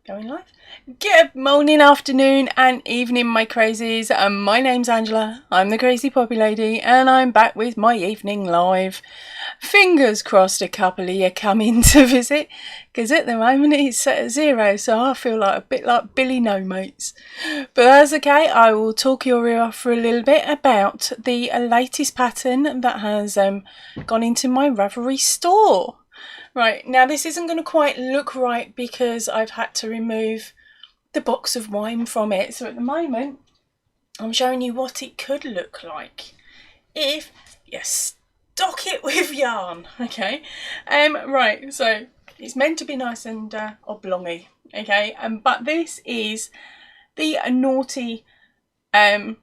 Going live. Good morning, afternoon and evening, my crazies. My name's Angela, I'm the Crazy Poppy Lady, and I'm back with my evening live. Fingers crossed a couple of you come in to visit, because at the moment it's set at 0, so I feel like a bit like Billy No Mates. But that's okay, I will talk your ear off for a little bit about the latest pattern that has gone into my Ravelry store. Right, now this isn't going to quite look right because I've had to remove the box of wine from it. So at the moment, I'm showing you what it could look like if you stock it with yarn, okay? Right, so it's meant to be nice and oblongy, okay? But this is the naughty brain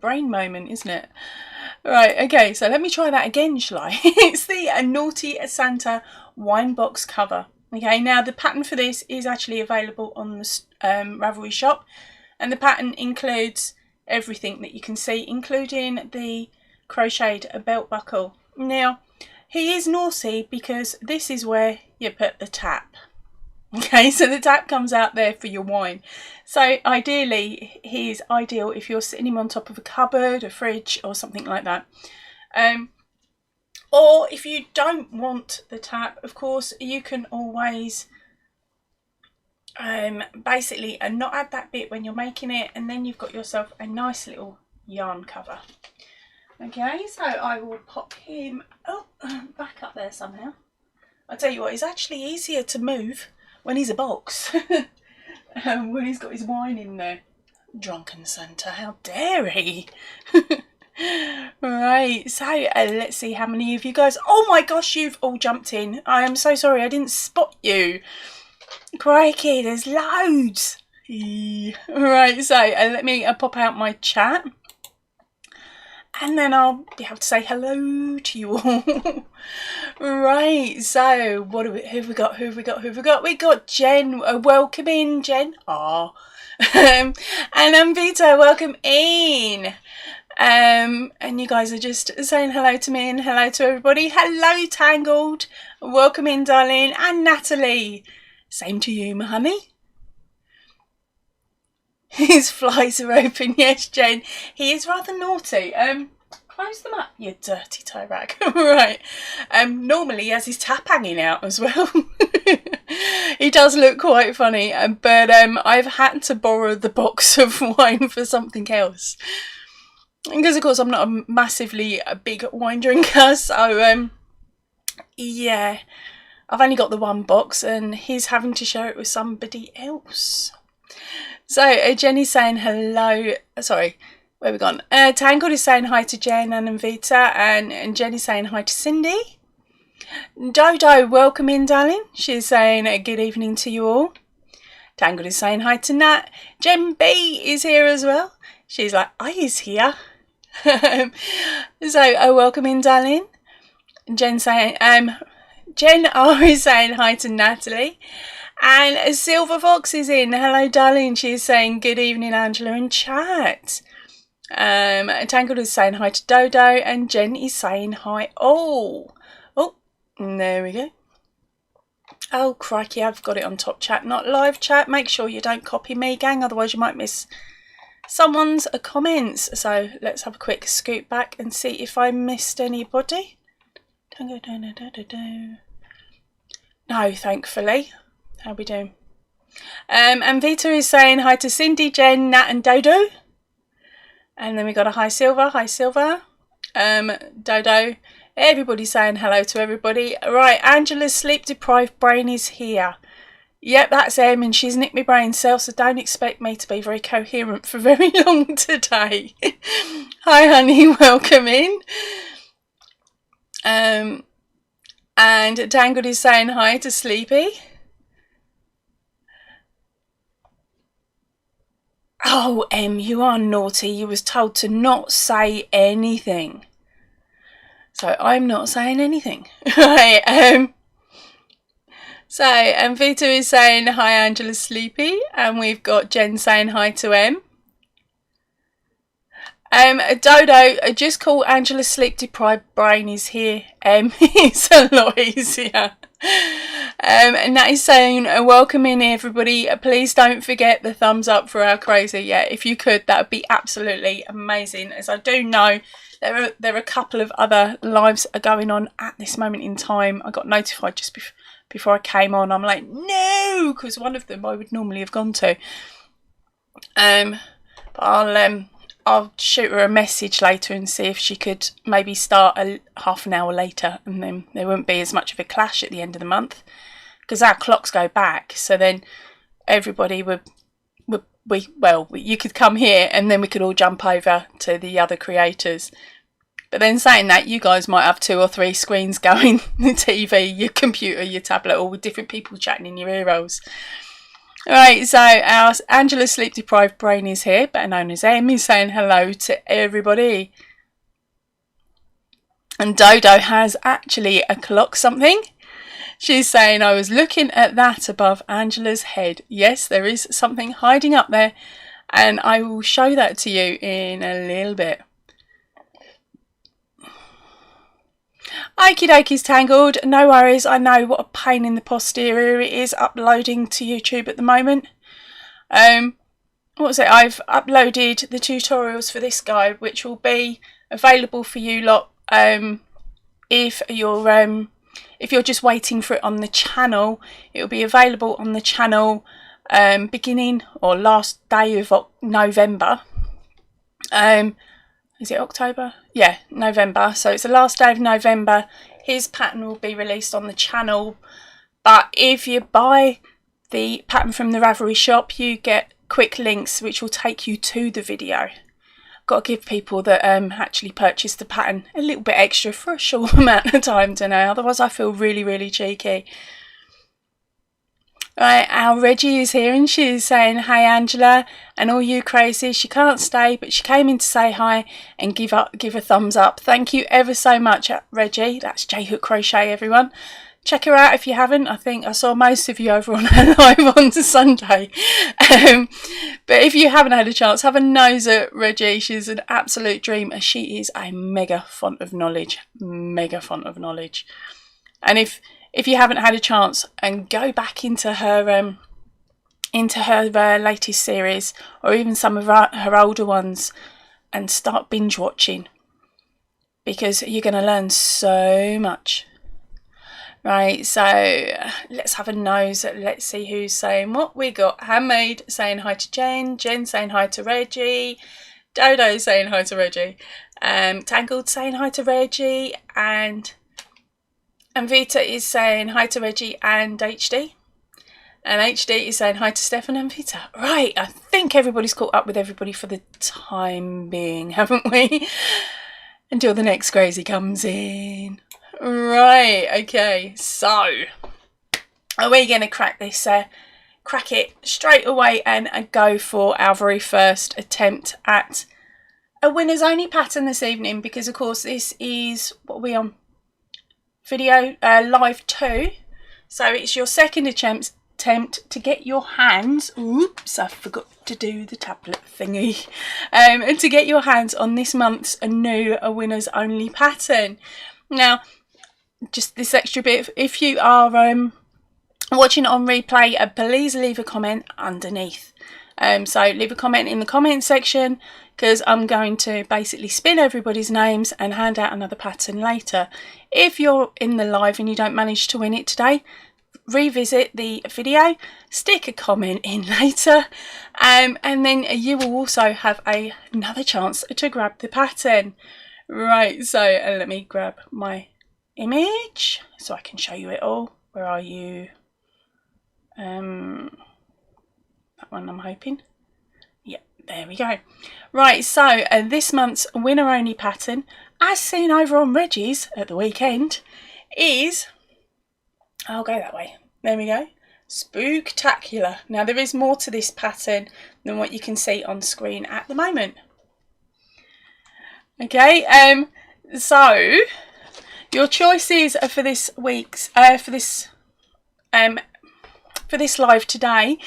moment, isn't it? Right, okay, so let me try that again, shall I? It's the Naughty Santa wine box cover. Okay, now the pattern for this is actually available on the Ravelry shop, and the pattern includes everything that you can see, including the crocheted belt buckle. Now, he is naughty because this is where you put the tap. Okay, so the tap comes out there for your wine. So ideally, he is ideal if you're sitting him on top of a cupboard, a fridge, or something like that. Or if you don't want the tap, of course, you can always basically not add that bit when you're making it, and then you've got yourself a nice little yarn cover. Okay, so I will pop him back up there somehow. I'll tell you what, it's actually easier to move when he's a box, when he's got his wine in there. Drunken Santa, how dare he? Right, so let's see how many of you guys... Oh my gosh, you've all jumped in. I am so sorry, I didn't spot you. Crikey, there's loads. Right, so let me pop out my chat, and then I'll be able to say hello to you all. Right, so what who have we got? We got Jen. Welcome in, Jen. Ah. And Vita, welcome in. And you guys are just saying hello to me and hello to everybody. Hello, Tangled. Welcome in, darling. And Natalie. Same to you, my honey. His flies are open. Yes, Jane. He is rather naughty. Close them up, you dirty tie rag. Right. Normally he has his tap hanging out as well. He does look quite funny. But I've had to borrow the box of wine for something else. Because of course I'm not a massively big wine drinker. So yeah. I've only got the one box and he's having to share it with somebody else. So Jenny's saying hello. Sorry, where have we gone? Tangled is saying hi to Jen and Vita, and Jenny's saying hi to Cindy. Dodo, welcome in, darling. She's saying good evening to you all. Tangled is saying hi to Nat. Jen B is here as well. She's like, I is here. So welcome in, darling. Jen saying Jen R is saying hi to Natalie, and Silver Fox is in. Hello, darling. She's saying good evening, Angela, in chat. Tangled is saying hi to Dodo, and Jen is saying hi. Oh, there we go. Oh, crikey, I've got it on top chat, not live chat. Make sure you don't copy me, gang, otherwise you might miss someone's comments. So let's have a quick scoot back and see if I missed anybody. No, thankfully. How we doing? And Vita is saying hi to Cindy, Jen, Nat and Dodo. And then we got a hi Silver. Hi Silver. Dodo. Everybody's saying hello to everybody. Right, Angela's sleep deprived brain is here. Yep, that's Em, and she's nicked my brain cell, so don't expect me to be very coherent for very long today. Hi honey, welcome in. And Tangled is saying hi to Sleepy. Oh, Em, you are naughty. You was told to not say anything. So I'm not saying anything. Right. So Vita is saying hi, Angela's sleepy, and we've got Jen saying hi to Em. Dodo, just call Angela's sleep deprived brain is here. It's a lot easier. And that is saying, welcome in everybody. Please don't forget the thumbs up for our crazy. Yeah, if you could, that would be absolutely amazing. As I do know, there are a couple of other lives are going on at this moment in time. I got notified just before I came on. I'm like, no, because one of them I would normally have gone to. But I'll shoot her a message later and see if she could maybe start half an hour later, and then there wouldn't be as much of a clash at the end of the month, because our clocks go back. So then everybody would you could come here and then we could all jump over to the other creators. But then saying that, you guys might have 2 or 3 screens going, the TV, your computer, your tablet, all with different people chatting in your ear rolls. Right, so our Angela Sleep Deprived Brain is here, better known as Em, is saying hello to everybody. And Dodo has actually a clock something. She's saying, I was looking at that above Angela's head. Yes, there is something hiding up there, and I will show that to you in a little bit. Okie dokies Tangled, no worries. I know what a pain in the posterior it is uploading to YouTube at the moment. What was it? I've uploaded the tutorials for this guy, which will be available for you lot if you're just waiting for it on the channel. It will be available on the channel beginning or last day of November. Is it October? Yeah, November. So it's the last day of November. His pattern will be released on the channel. But if you buy the pattern from the Ravelry shop, you get quick links which will take you to the video. Got to give people that actually purchased the pattern a little bit extra for a short amount of time to know. Otherwise I feel really, really cheeky. Right, our Reggie is here and she's saying, hey Angela and all you crazy. She can't stay, but she came in to say hi and give a thumbs up. Thank you ever so much, Reggie. That's J Hook Crochet, everyone. Check her out if you haven't. I think I saw most of you over on her live on Sunday. But if you haven't had a chance, have a nose at Reggie. She's an absolute dream. She is a mega font of knowledge. Mega font of knowledge. And if you haven't had a chance, and go back into her latest series, or even some of her older ones, and start binge watching, because you're going to learn so much. Right, so let's have a nose. Let's see who's saying what. We got Handmade saying hi to Jen, Jen saying hi to Reggie, Dodo saying hi to Reggie, Tangled saying hi to Reggie, and Vita is saying hi to Reggie and HD. And HD is saying hi to Stefan and Vita. Right, I think everybody's caught up with everybody for the time being, haven't we? Until the next crazy comes in. Right, okay, so are we going to crack this? Crack it straight away and go for our very first attempt at a winners only pattern this evening, because of course this is what are we on? Video live 2, so it's your second attempt to get your hands, oops, I forgot to do the tablet thingy, and to get your hands on this month's new winners only pattern. Now, just this extra bit, if you are watching it on replay, please leave a comment underneath. So leave a comment in the comment section, because I'm going to basically spin everybody's names and hand out another pattern later. If you're in the live and you don't manage to win it today, revisit the video, stick a comment in later, and then you will also have another chance to grab the pattern. Right, so let me grab my image so I can show you it all. Where are you? That one, I'm hoping. Yeah, there we go. Right, so this month's winner only pattern, as seen over on Reggie's at the weekend, is, I'll go that way, there we go, Spooktacular. Now there is more to this pattern than what you can see on screen at the moment. Okay, so your choices for this week's for this live today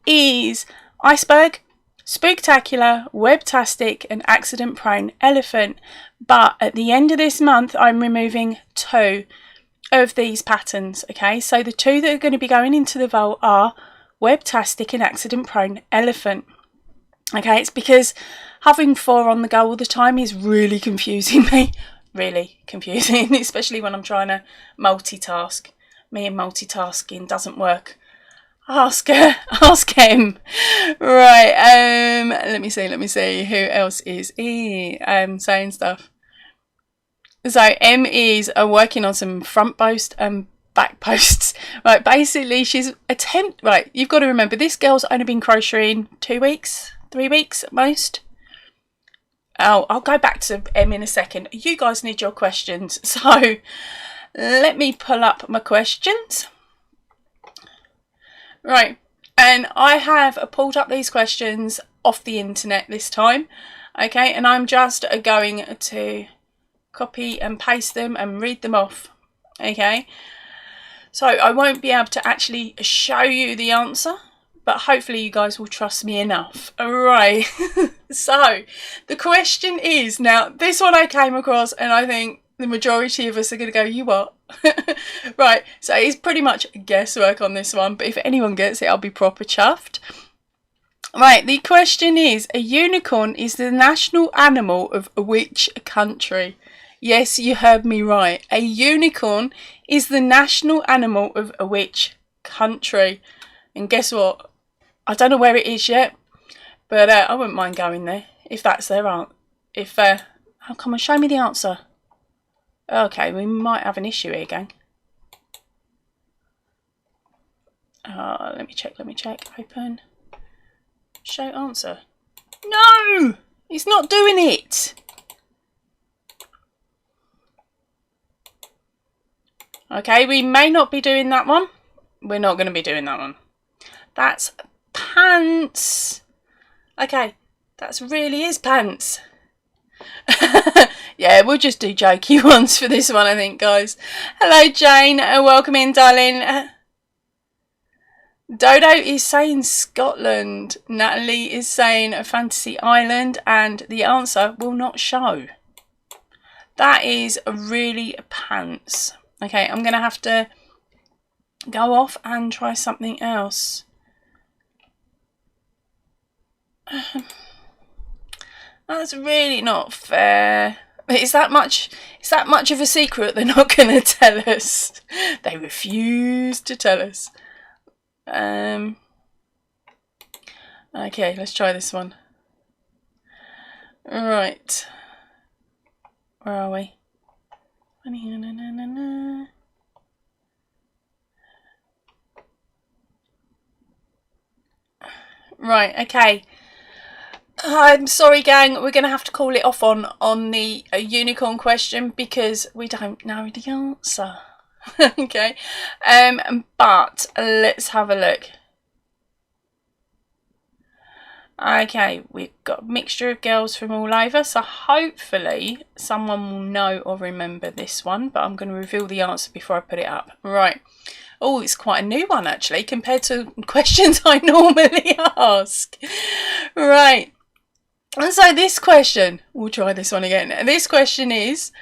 is Iceberg, Spooktacular, Webtastic and Accident Prone Elephant. But at the end of this month I'm removing 2. of these patterns, okay? So the two that are going to be going into the vault are webtastic and accident prone elephant. Okay, it's because having 4 on the go all the time is really confusing me. Really confusing, especially when I'm trying to multitask. Me and multitasking doesn't work. Ask her, ask him. Right, let me see who else is saying stuff. So M is working on some front post and back posts. Right, basically she's right, you've got to remember this girl's only been crocheting 2 weeks, 3 weeks at most. Oh, I'll go back to M in a second. You guys need your questions, so let me pull up my questions. Right, and I have pulled up these questions off the internet this time, okay, and I'm just going to copy and paste them and read them off, okay. So I won't be able to actually show you the answer, but hopefully you guys will trust me enough. Alright, so the question is, now this one I came across and I think the majority of us are going to go, you what? Right, so it's pretty much guesswork on this one, but if anyone gets it, I'll be proper chuffed. Right, the question is, a unicorn is the national animal of which country? Yes, you heard me right. A unicorn is the national animal of which country? And guess what? I don't know where it is yet, but I wouldn't mind going there if that's their answer. Oh, come on, show me the answer. Okay, we might have an issue here, gang. Let me check. Open. Show answer. No! It's not doing it! Okay, we may not be doing that one. We're not going to be doing that one. That's pants. Okay, that really is pants. Yeah, we'll just do jokey ones for this one, I think, guys. Hello, Jane. Welcome in, darling. Dodo is saying Scotland. Natalie is saying a fantasy island, and the answer will not show. That is really pants. Okay, I'm going to have to go off and try something else. That's really not fair. Is that much of a secret they're not going to tell us? They refuse to tell us. Okay, let's try this one. Right. Where are we? Right, okay. I'm sorry, gang. We're going to have to call it off on the unicorn question because we don't know the answer. Okay. But let's have a look. Okay, we've got a mixture of girls from all over, so hopefully someone will know or remember this one, but I'm going to reveal the answer before I put it up. Right. Oh, it's quite a new one actually compared to questions I normally ask. Right. And so this question, we'll try this one again. This question is,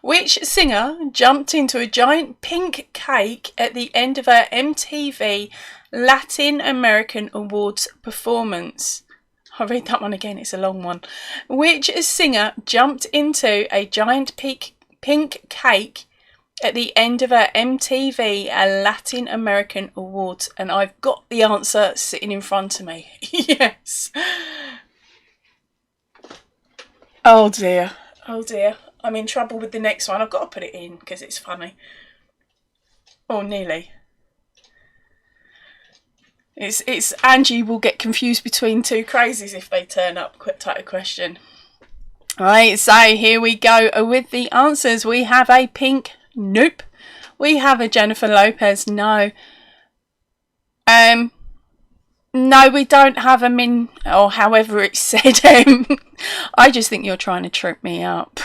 which singer jumped into a giant pink cake at the end of her MTV Latin American Awards performance? I'll read that one again, it's a long one. Which singer jumped into a giant pink cake at the end of her MTV Latin American Awards? And I've got the answer sitting in front of me. Yes. Oh dear. Oh dear. I'm in trouble with the next one. I've got to put it in because it's funny. Oh, nearly. It's Angie will get confused between two crazies if they turn up type of question. Right, so here we go with the answers. We have a pink, nope. We have a Jennifer Lopez, no. No, we don't have a min, or however it's said. I just think you're trying to trip me up.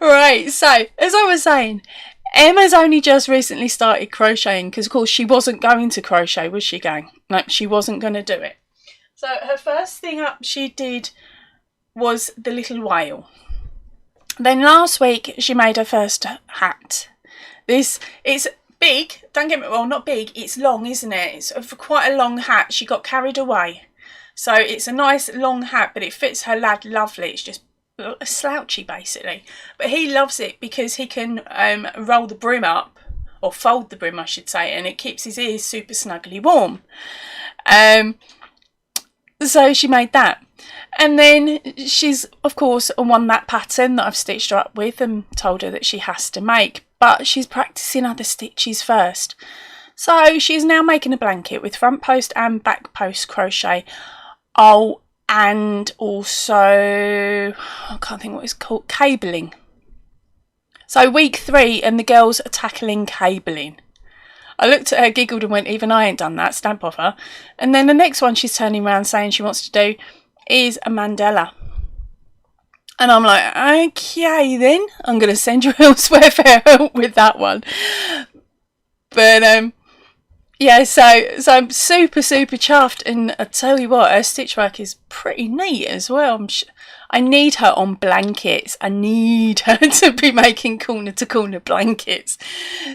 Right, so as I was saying, Emma's only just recently started crocheting because, of course, she wasn't going to crochet, was she, gang? No, she wasn't going to do it. So her first thing up she did was the little whale. Then last week she made her first hat. It's big, don't get me wrong, not big, it's long, isn't it? It's quite a long hat. She got carried away. So it's a nice long hat, but it fits her lad lovely. It's just slouchy basically. But he loves it because he can roll the brim up, or fold the brim I should say, and it keeps his ears super snugly warm. So she made that. And then she's, of course, won that pattern that I've stitched her up with and told her that she has to make. But she's practicing other stitches first. So she's now making a blanket with front post and back post crochet. Oh, and also, I can't think what it's called, cabling. So week 3 and the girls are tackling cabling. I looked at her, giggled and went, even I ain't done that, stamp off her. And then the next one she's turning around saying she wants to do is a mandala. And I'm like, okay then, I'm going to send you elsewhere for help with that one. But yeah, so I'm super chuffed, and I tell you what, her stitch work is pretty neat as well. I need her on blankets. I need her to be making corner to corner blankets,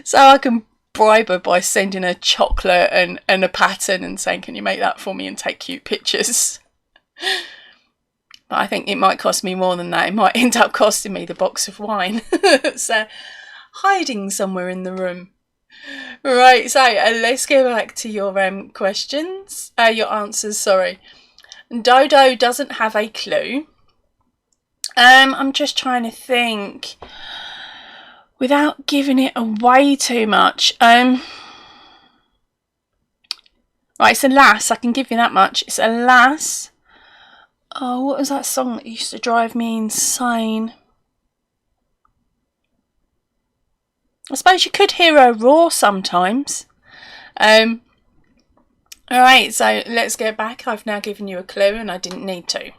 so I can bribe her by sending her chocolate and a pattern and saying, can you make that for me and take cute pictures. But I think it might cost me more than that. It might end up costing me the box of wine. So, hiding somewhere in the room. Right, so let's go back to your questions. Your answers, sorry. Dodo doesn't have a clue. I'm just trying to think without giving it away too much. Right, it's a lass. I can give you that much. It's a lass. Oh, what was that song that used to drive me insane? I suppose you could hear her roar sometimes. Alright, so let's go back. I've now given you a clue and I didn't need to.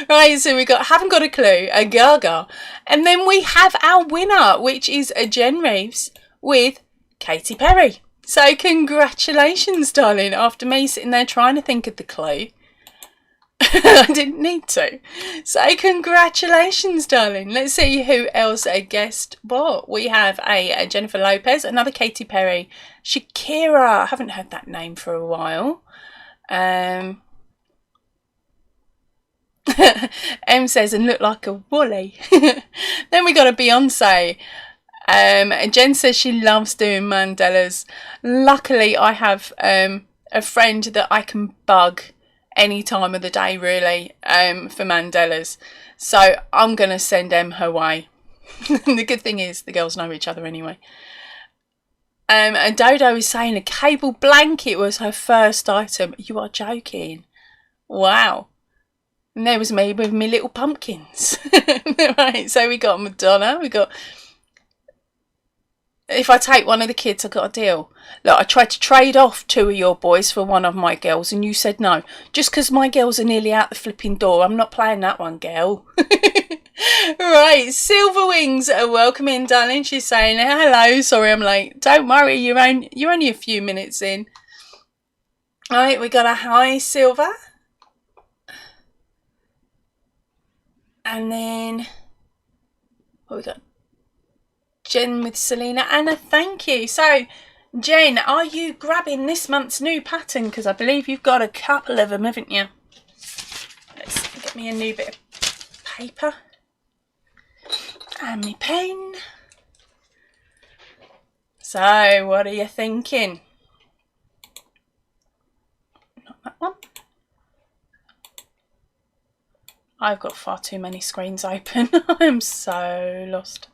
Right, so we haven't got a clue, a Gaga. And then we have our winner, which is a Jen Reeves with Katy Perry. So congratulations, darling. After me sitting there trying to think of the clue, I didn't need to. So congratulations, darling. Let's see who else guessed what. We have a Jennifer Lopez, another Katy Perry, Shakira. I haven't heard that name for a while. M says, and look like a woolly. Then we got a Beyonce. Jen says she loves doing mandalas. Luckily, I have a friend that I can bug any time of the day, really, for mandalas. So I'm going to send Em her way. The good thing is the girls know each other anyway. And Dodo is saying a cable blanket was her first item. You are joking. Wow. And there was me with my little pumpkins. Right, so we got Madonna, we got... If I take one of the kids, I've got a deal. Look, I tried to trade off 2 of your boys for one of my girls, and you said no. Just because my girls are nearly out the flipping door, I'm not playing that one, girl. Right, Silver Wings, welcome in, darling. She's saying, hello, sorry I'm late. Don't worry, you're only a few minutes in. Right, we got a hi, Silver. And then, what we got? Jen with Selena. Anna, thank you. So, Jen, are you grabbing this month's new pattern? Because I believe you've got a couple of them, haven't you? Let's get me a new bit of paper. And my pen. So, what are you thinking? Not that one. I've got far too many screens open. I'm so lost.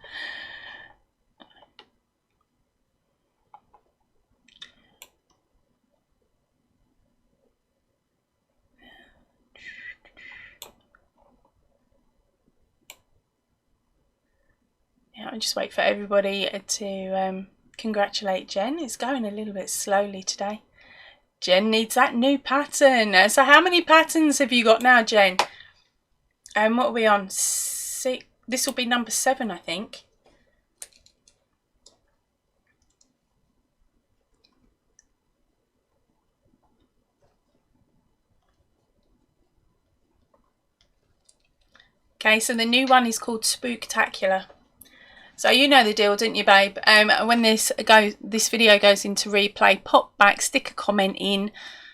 Yeah, I'll just wait for everybody to congratulate Jen. It's going a little bit slowly today. Jen needs that new pattern. So how many patterns have you got now, Jen? What are we on? 6. This will be number 7, I think. Okay, so the new one is called Spooktacular. So you know the deal, don't you, babe? When this video goes into replay, pop back, stick a comment in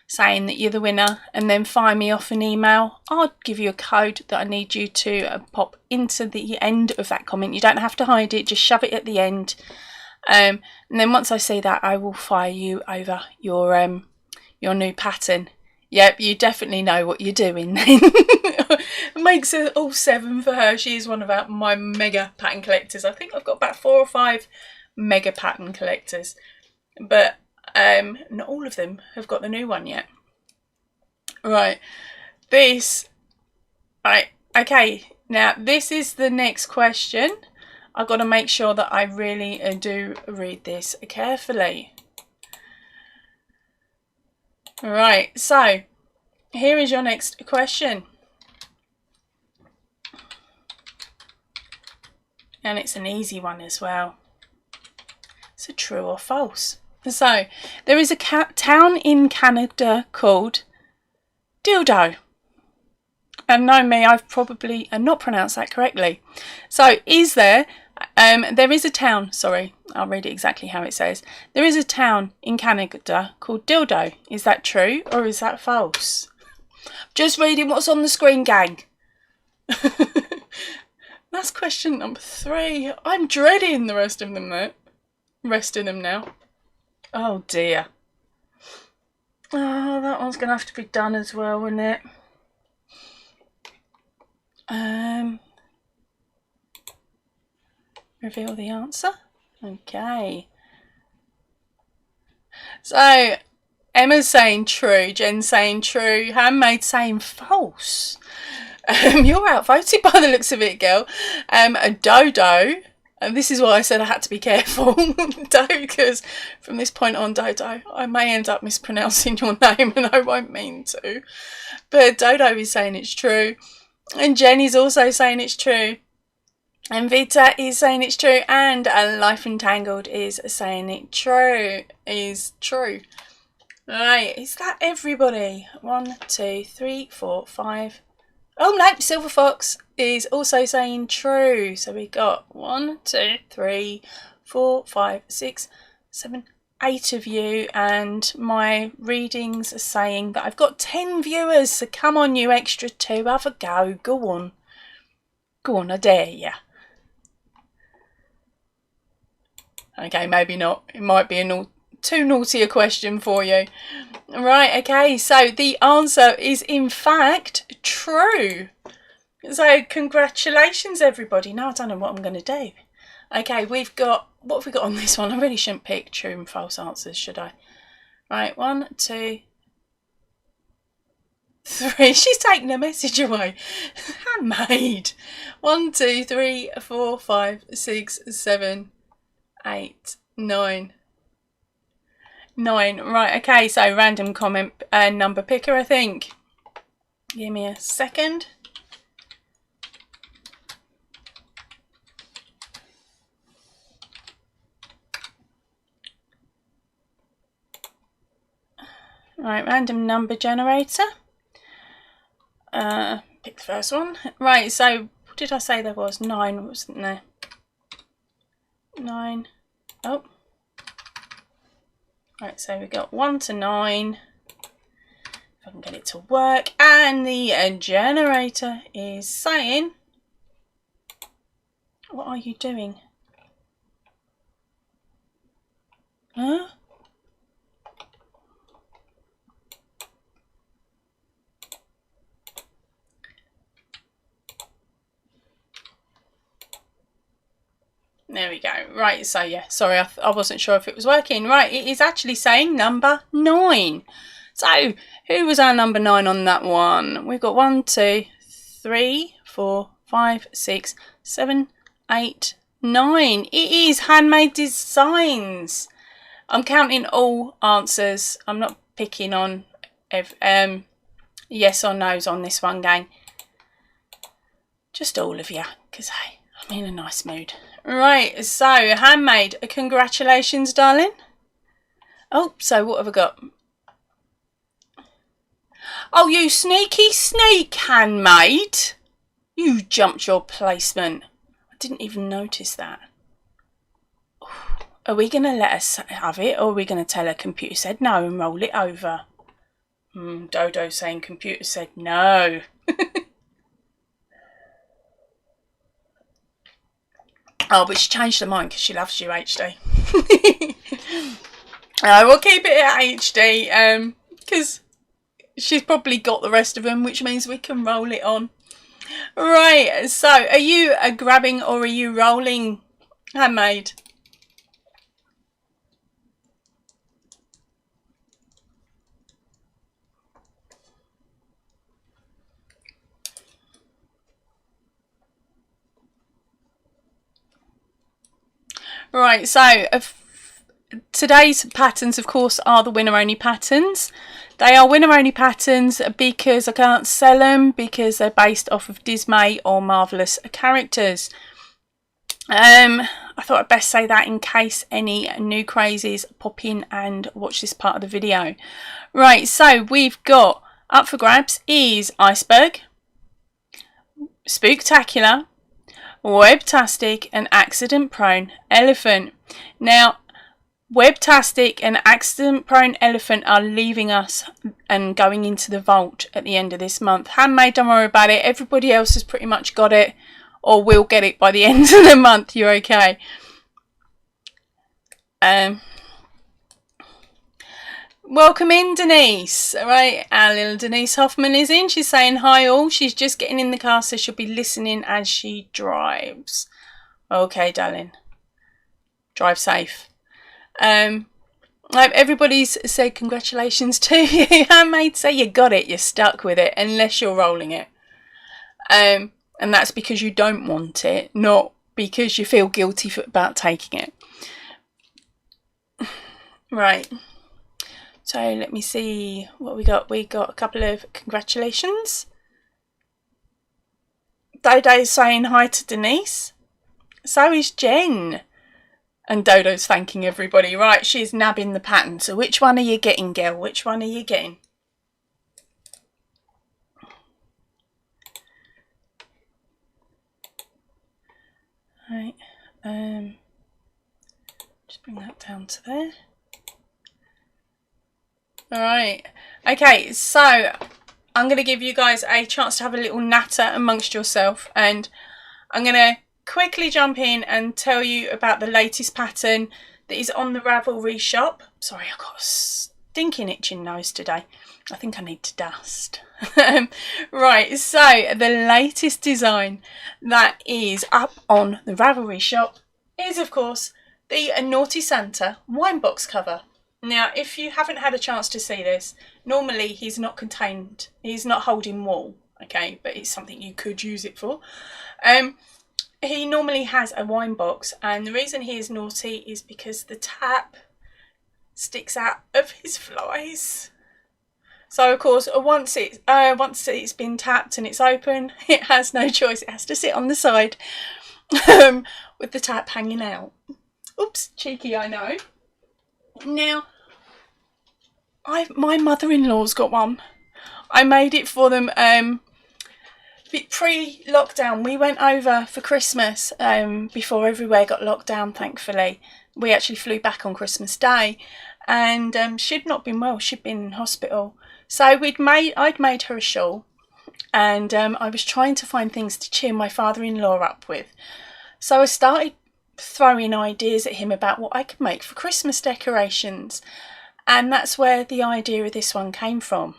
saying that you're the winner, and then fire me off an email. I'll give you a code that I need you to pop into the end of that comment. You don't have to hide it, just shove it at the end. And then once I see that, I will fire you over your new pattern. Yep, you definitely know what you're doing then. Makes it all 7 for her. She is one of my mega pattern collectors. I think I've got about 4 or 5 mega pattern collectors, but not all of them have got the new one yet. Right, okay, now this is the next question. I've got to make sure that I really do read this carefully. Right, so here is your next question. And it's an easy one as well. It's a true or false. So, there is a town in Canada called Dildo. And know me, I've probably not pronounced that correctly. So, is there is a town, sorry, I'll read it exactly how it says. There is a town in Canada called Dildo. Is that true or is that false? Just reading what's on the screen, gang. That's question number 3. I'm dreading the rest of them now. Oh dear. Oh, that one's going to have to be done as well, isn't it? Reveal the answer. Okay. So, Emma's saying true, Jen's saying true, Handmade saying false. You're outvoted by the looks of it, girl. A Dodo, and this is why I said I had to be careful, because from this point on, Dodo, I may end up mispronouncing your name and I won't mean to. But Dodo is saying it's true, and Jenny's also saying it's true, and Vita is saying it's true, and Life Entangled is saying it is true. Right, is that everybody? 1, 2, 3, 4, 5. Oh no, Silver Fox is also saying true. So we got 1, 2, 3, 4, 5, 6, 7, 8 of you, and my readings are saying that I've got 10 viewers. So come on, you extra 2, have a go. Go on, I dare you. Okay, maybe not. It might be too naughty a question for you. Right, okay, so the answer is in fact true. So congratulations everybody. Now I don't know what I'm going to do. Okay, what have we got on this one? I really shouldn't pick true and false answers, should I? Right, 1, 2, 3. She's taking a message away. Handmade. 1, 2, 3, 4, 5, 6, 7, 8, 9. 9. Right, okay, so random comment number picker, I think. Give me a second. Right, random number generator. Pick the first one. Right, so what did I say there was? 9, wasn't there? 9. Oh. Right, so we got 1 to 9. If I can get it to work. And the generator is saying, what are you doing? Huh? There we go. Right, so yeah, sorry, I wasn't sure if it was working. Right, it is actually saying number 9. So, who was our number 9 on that one? We've got 1, 2, 3, 4, 5, 6, 7, 8, 9. It is Handmade Designs. I'm counting all answers. I'm not picking on yes or no's on this one, gang. Just all of you, because hey, I'm in a nice mood. Right, so Handmade, congratulations, darling. Oh, so what have I got? Oh, you sneaky sneak, Handmade. You jumped your placement. I didn't even notice that. are we going to let her have it, or are we going to tell her computer said no and roll it over? Dodo saying computer said no. Oh, but she changed her mind because she loves you, HD. We'll keep it at HD because she's probably got the rest of them, which means we can roll it on. Right, so are you grabbing or are you rolling, Handmade? Right, so today's patterns, of course, are the winner only patterns. They are winner only patterns because I can't sell them because they're based off of Dismay or Marvellous characters. I thought I'd best say that in case any new crazies pop in and watch this part of the video. Right, so we've got up for grabs is Iceberg, Spooktacular, Webtastic and Accident Prone Elephant. Now, Webtastic and Accident Prone Elephant are leaving us and going into the vault at the end of this month. Handmade, don't worry about it. Everybody else has pretty much got it or will get it by the end of the month. You're okay. Welcome in, Denise. All right, our little Denise Hoffman is in. She's saying hi all. She's just getting in the car, so she'll be listening as she drives. Okay, darling. Drive safe. Everybody's said congratulations to you. Handmade, say you got it. You're stuck with it unless you're rolling it. And that's because you don't want it, not because you feel guilty about taking it. Right. So let me see what we got. We got a couple of congratulations. Dodo's saying hi to Denise. So is Jen. And Dodo's thanking everybody. Right, she's nabbing the pattern. So which one are you getting, girl? Which one are you getting? Right. Just bring that down to there. Alright, okay, so I'm going to give you guys a chance to have a little natter amongst yourself, and I'm going to quickly jump in and tell you about the latest pattern that is on the Ravelry shop. Sorry, I've got a stinking itching nose today. I think I need to dust. Right, so the latest design that is up on the Ravelry shop is, of course, the Naughty Santa wine box cover. Now, if you haven't had a chance to see this, normally he's not contained, he's not holding wool, okay, but it's something you could use it for. He normally has a wine box, and the reason he is naughty is because the tap sticks out of his flies. So, of course, once it's been tapped and it's open, it has no choice, it has to sit on the side with the tap hanging out. Oops, cheeky, I know. Now, my mother-in-law's got one. I made it for them pre-lockdown. We went over for Christmas before everywhere got locked down, thankfully. We actually flew back on Christmas Day, and she'd not been well. She'd been in hospital. So I'd made her a shawl, and I was trying to find things to cheer my father-in-law up with. So I started throwing ideas at him about what I could make for Christmas decorations, and that's where the idea of this one came from.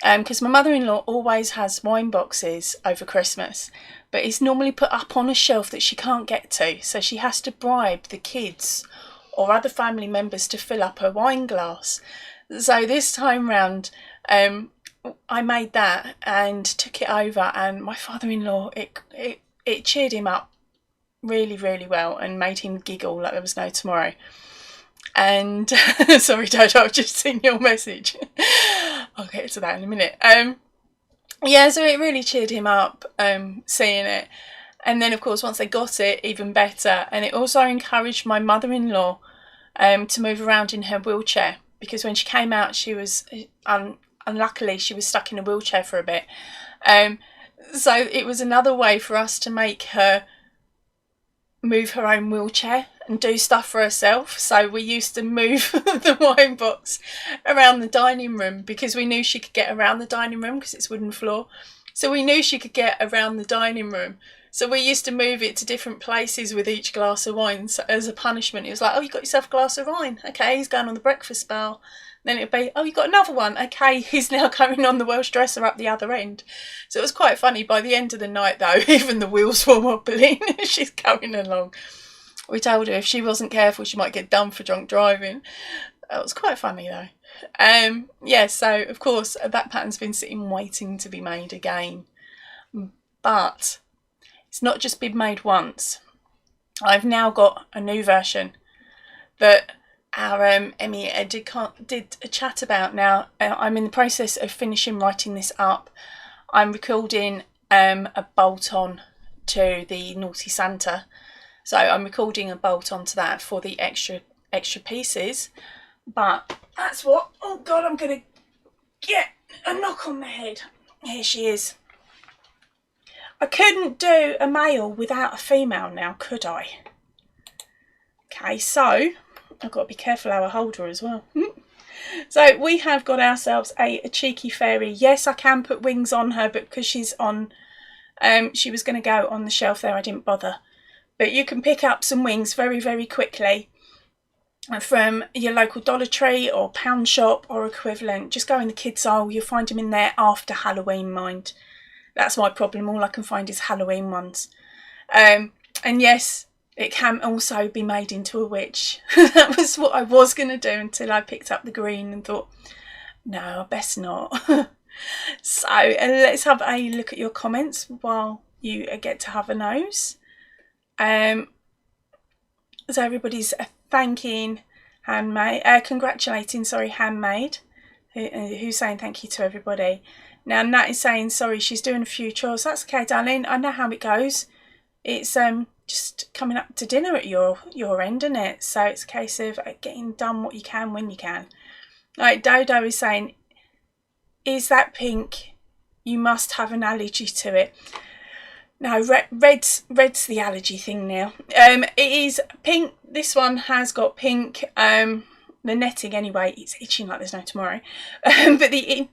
Because my mother-in-law always has wine boxes over Christmas, but it's normally put up on a shelf that she can't get to, so she has to bribe the kids or other family members to fill up her wine glass. So this time round, I made that and took it over, and my father-in-law, it cheered him up really, really well and made him giggle like there was no tomorrow. And sorry, Dodo, I've just seen your message. I'll get to that in a minute. Yeah, so it really cheered him up seeing it. And then, of course, once they got it, even better. And it also encouraged my mother-in-law to move around in her wheelchair, because when she came out, she was unluckily she was stuck in a wheelchair for a bit. So it was another way for us to make her move her own wheelchair and do stuff for herself. So we used to move the wine box around the dining room because we knew she could get around the dining room because it's wooden floor. So we knew she could get around the dining room. So we used to move it to different places with each glass of wine. So as a punishment, it was like, oh, you got yourself a glass of wine. Okay, he's going on the breakfast bar. Then it'd be, oh, you got another one. Okay, he's now going on the Welsh dresser up the other end. So it was quite funny. By the end of the night, though, even the wheels were wobbling. She's going along. We told her if she wasn't careful, she might get done for drunk driving. It was quite funny, though. Yeah, so, of course, that pattern's been sitting waiting to be made again. But it's not just been made once. I've now got a new version that our Emmy did a chat about. Now I'm in the process of finishing writing this up. I'm recording a bolt on to the Naughty Santa, so I'm recording a bolt on to that for the extra pieces. But that's what, oh god, I'm gonna get a knock on the head. Here she is. I couldn't do a male without a female now, could I? Okay, so I've got to be careful how I hold her as well. So we have got ourselves a cheeky fairy. Yes, I can put wings on her, but because she's on, she was going to go on the shelf there, I didn't bother. But you can pick up some wings very, very quickly from your local Dollar Tree or pound shop or equivalent. Just go in the kids' aisle. You'll find them in there after Halloween, mind. That's my problem. All I can find is Halloween ones. And yes, it can also be made into a witch. That was what I was going to do until I picked up the green and thought, no, I best not. So let's have a look at your comments while you get to have a nose. So everybody's thanking Handmade, congratulating, sorry, Handmade, who's saying thank you to everybody. Now Nat is saying, sorry, she's doing a few chores. That's okay, darling. I know how it goes. It's just coming up to dinner at your end, isn't it? So it's a case of getting done what you can when you can. Like Dodo is saying, is that pink? You must have an allergy to it. No, red's the allergy thing now. It is pink. This one has got pink. The netting anyway. It's itching like there's no tomorrow. But it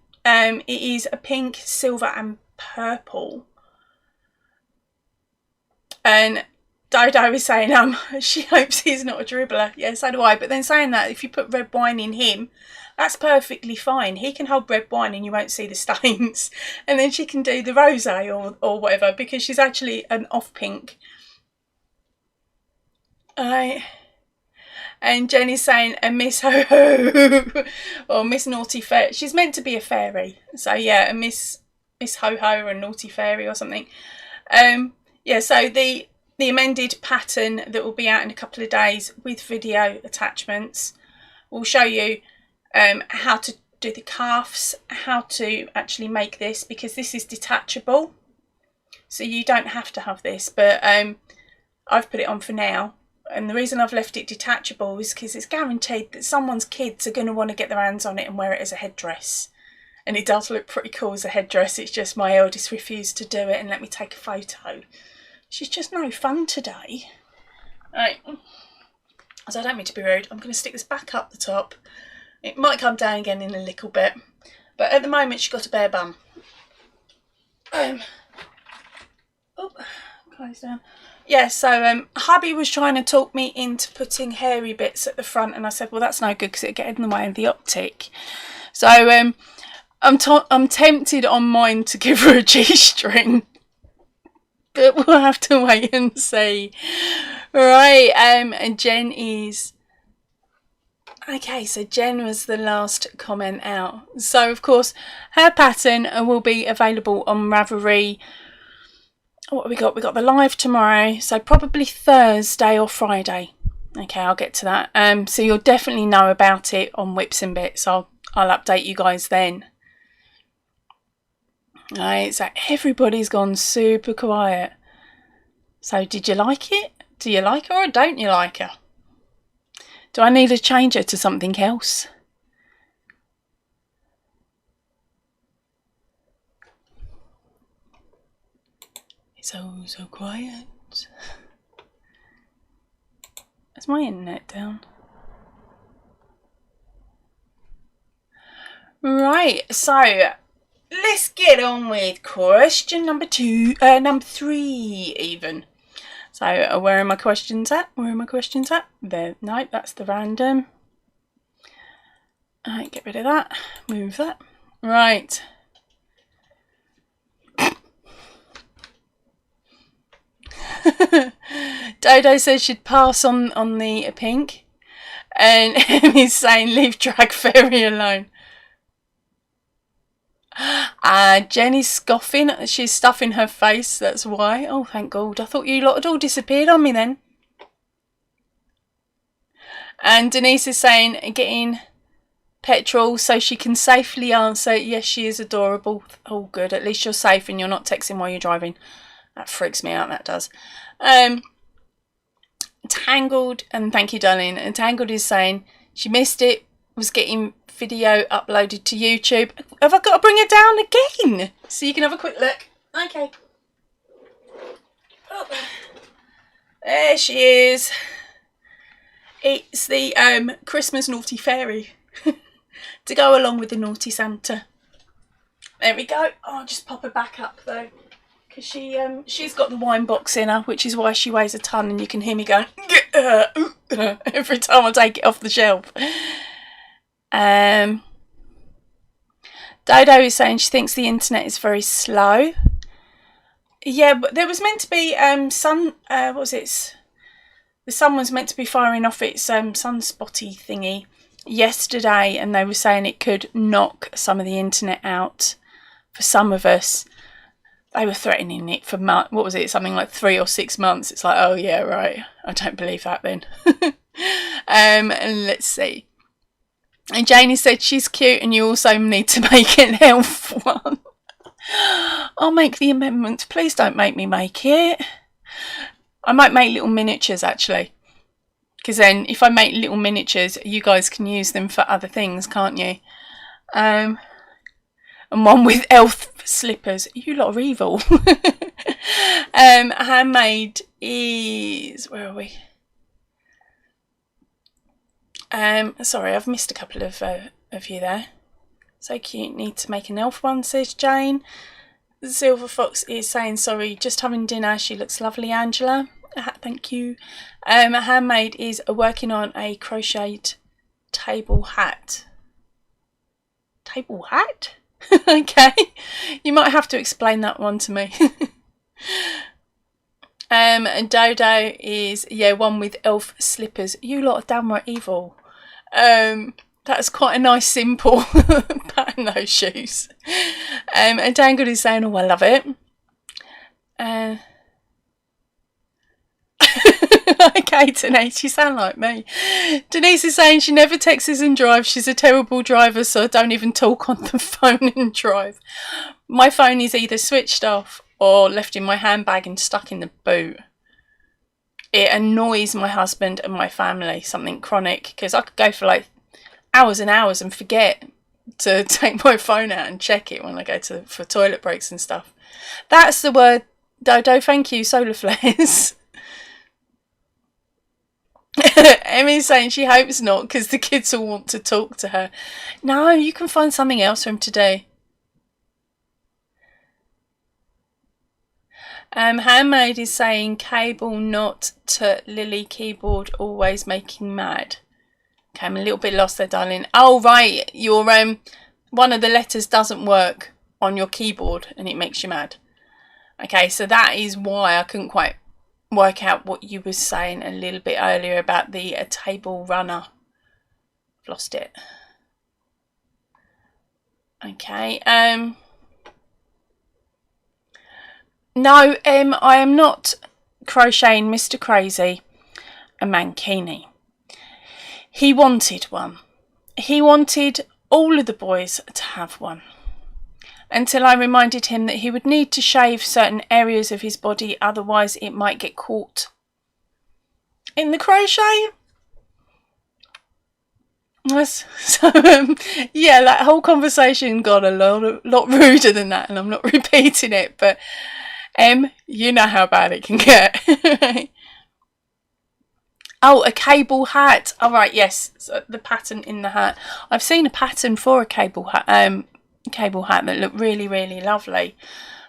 is a pink, silver, and purple. And Dodo is saying she hopes he's not a dribbler. Yeah, so do I. But then saying that, if you put red wine in him, that's perfectly fine. He can hold red wine and you won't see the stains. And then she can do the rosé or whatever, because she's actually an off pink. And Jenny's saying a Miss Ho Ho or Miss Naughty Fairy. She's meant to be a fairy. So yeah, a Miss Ho Ho or a Naughty Fairy or something. Yeah, so the amended pattern that will be out in a couple of days with video attachments will show you how to do the calves, how to actually make this, because this is detachable. So you don't have to have this, but I've put it on for now. And the reason I've left it detachable is because it's guaranteed that someone's kids are going to want to get their hands on it and wear it as a headdress. And it does look pretty cool as a headdress. It's just my eldest refused to do it and let me take a photo. She's just no fun today. Right. So I don't mean to be rude. I'm going to stick this back up the top. It might come down again in a little bit. But at the moment she's got a bare bum. Close down. Yeah, so hubby was trying to talk me into putting hairy bits at the front, and I said, well, that's no good because it'll get in the way of the optic. So I'm tempted on mine to give her a G-string, but we'll have to wait and see. Right, and Jen is... Okay, so Jen was the last comment out. So, of course, her pattern will be available on Ravelry. What have we got? We got the live tomorrow, so probably Thursday or Friday. Okay, I'll get to that. So you'll definitely know about it on Whips and Bits. I'll update you guys then. Alright, so everybody's gone super quiet. So did you like it? Do you like her or don't you like her? Do I need to change her to something else? It's so quiet. Is my internet down? Right, so let's get on with question number 3 even. So where are my questions at? There. No, that's the random. Alright, get rid of that. Move that. Right. Dodo says she'd pass on the pink. And Emmy's saying leave Drag Fairy alone. Jenny's scoffing. She's stuffing her face, that's why. Oh, thank God. I thought you lot had all disappeared on me then. And Denise is saying getting petrol so she can safely answer. Yes, she is adorable. Oh, good. At least you're safe and you're not texting while you're driving. That freaks me out, that does. Tangled, and thank you, darling. And Tangled is saying she missed it, was getting video uploaded to YouTube. Have I got to bring her down again so you can have a quick look? Okay. Oh. There she is. It's the Christmas Naughty Fairy to go along with the Naughty Santa. There we go. I'll just pop her back up though, because she's got the wine box in her, which is why she weighs a ton, and you can hear me going every time I take it off the shelf. Dodo is saying she thinks the internet is very slow. Yeah, but there was meant to be what was it? The sun was meant to be firing off its sunspotty thingy yesterday, and they were saying it could knock some of the internet out for some of us. They were threatening it for what was it? Something like 3 or 6 months. It's like, oh yeah, right. I don't believe that then. And let's see. And Janie said she's cute, and you also need to make an elf one. I'll make the amendment. Please don't make me make it. I might make little miniatures actually, because then if I make little miniatures, you guys can use them for other things, can't you? And one with elf slippers. You lot are evil. Handmade is, where are we? Sorry, I've missed a couple of you there. So cute. Need to make an elf one, says Jane. Silver Fox is saying, sorry, just having dinner. She looks lovely, Angela. Thank you. Handmade is working on a crocheted table hat. Table hat? Okay. You might have to explain that one to me. And Dodo is, yeah, one with elf slippers. You lot are downright evil. That's quite a nice simple pattern, those shoes. And Tangled is saying, oh, I love it. Okay, Denise, you sound like me. Denise is saying she never texts and drives. She's a terrible driver, so I don't even talk on the phone and drive. My phone is either switched off or left in my handbag and stuck in the boot. It annoys my husband and my family, something chronic, because I could go for like hours and hours and forget to take my phone out and check it when I go for toilet breaks and stuff. That's the word, Dodo. Thank you, solar flares. Emmy's saying she hopes not, because the kids all want to talk to her. No, you can find something else for him to do. Handmade is saying cable not to Lily keyboard always making mad. Okay, I'm a little bit lost there, darling. Oh right, your one of the letters doesn't work on your keyboard and it makes you mad. Okay, so that is why I couldn't quite work out what you were saying a little bit earlier about the table runner. I've lost it. Okay, no, I am not crocheting Mr. Crazy a mankini. He wanted one. He wanted all of the boys to have one. Until I reminded him that he would need to shave certain areas of his body, otherwise it might get caught in the crochet. So yeah, that whole conversation got a lot ruder than that, and I'm not repeating it, but you know how bad it can get. Oh, a cable hat. All right, yes, so the pattern in the hat. I've seen a pattern for a cable hat that looked really, really lovely.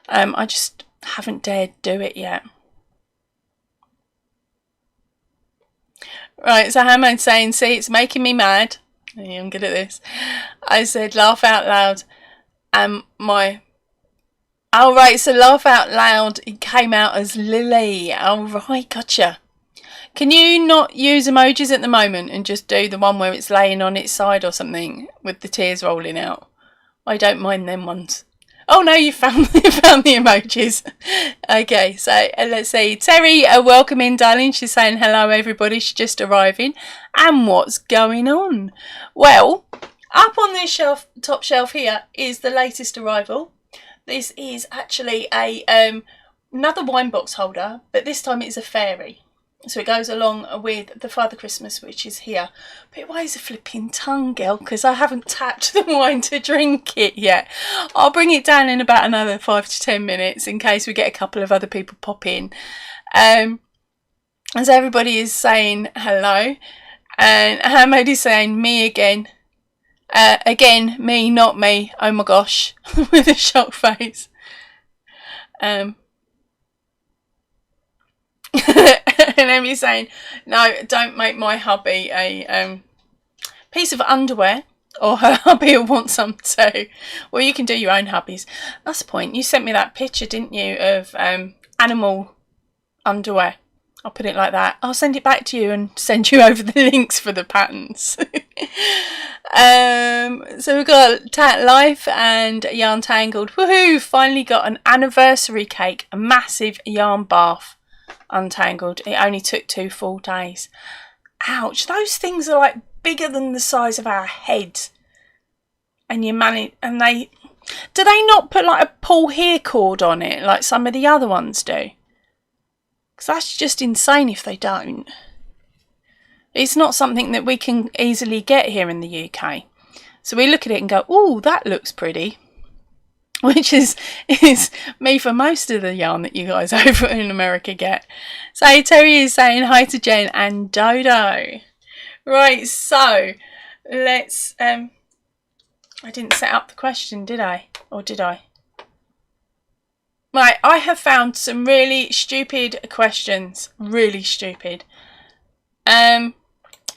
I just haven't dared do it yet. Right, so Hammo's saying, see, it's making me mad. Yeah, I'm good at this. I said laugh out loud, and my... Oh, right, so laugh out loud, it came out as Lily. Oh, right, gotcha. Can you not use emojis at the moment and just do the one where it's laying on its side or something with the tears rolling out? I don't mind them ones. Oh no, you found the emojis. Okay, so let's see. Terry, welcome in, darling. She's saying hello, everybody. She's just arriving. And what's going on? Well, up on this shelf, top shelf here, is the latest arrival. This is actually a another wine box holder, but this time it's a fairy. So it goes along with the Father Christmas, which is here. But it weighs a flipping ton, girl, because I haven't tapped the wine to drink it yet. I'll bring it down in about another 5 to 10 minutes in case we get a couple of other people pop in. As everybody is saying hello. And Hamad is saying me again. Again, me, not me. Oh my gosh. With a shocked face. And Emmy's saying, no, don't make my hubby a piece of underwear, or her hubby will want some too. Well, you can do your own hubbies. That's the point. You sent me that picture, didn't you, of animal underwear. I'll put it like that. I'll send it back to you and send you over the links for the patterns. So we've got Tat Life and Yarn Tangled. Woohoo! Finally got an anniversary cake, a massive yarn bath. Untangled. It only took 2 full days. Ouch, those things are like bigger than the size of our heads. And you manage, and they, do they not put like a pull here cord on it like some of the other ones do? Because that's just insane if they don't. It's not something that we can easily get here in the UK. So we look at it and go, oh, that looks pretty. Which is me for most of the yarn that you guys over in America get. So Terry is saying hi to Jen and Dodo. Right, so let's I didn't set up the question, did I? Or did I? Right, I have found some really stupid questions. Really stupid. I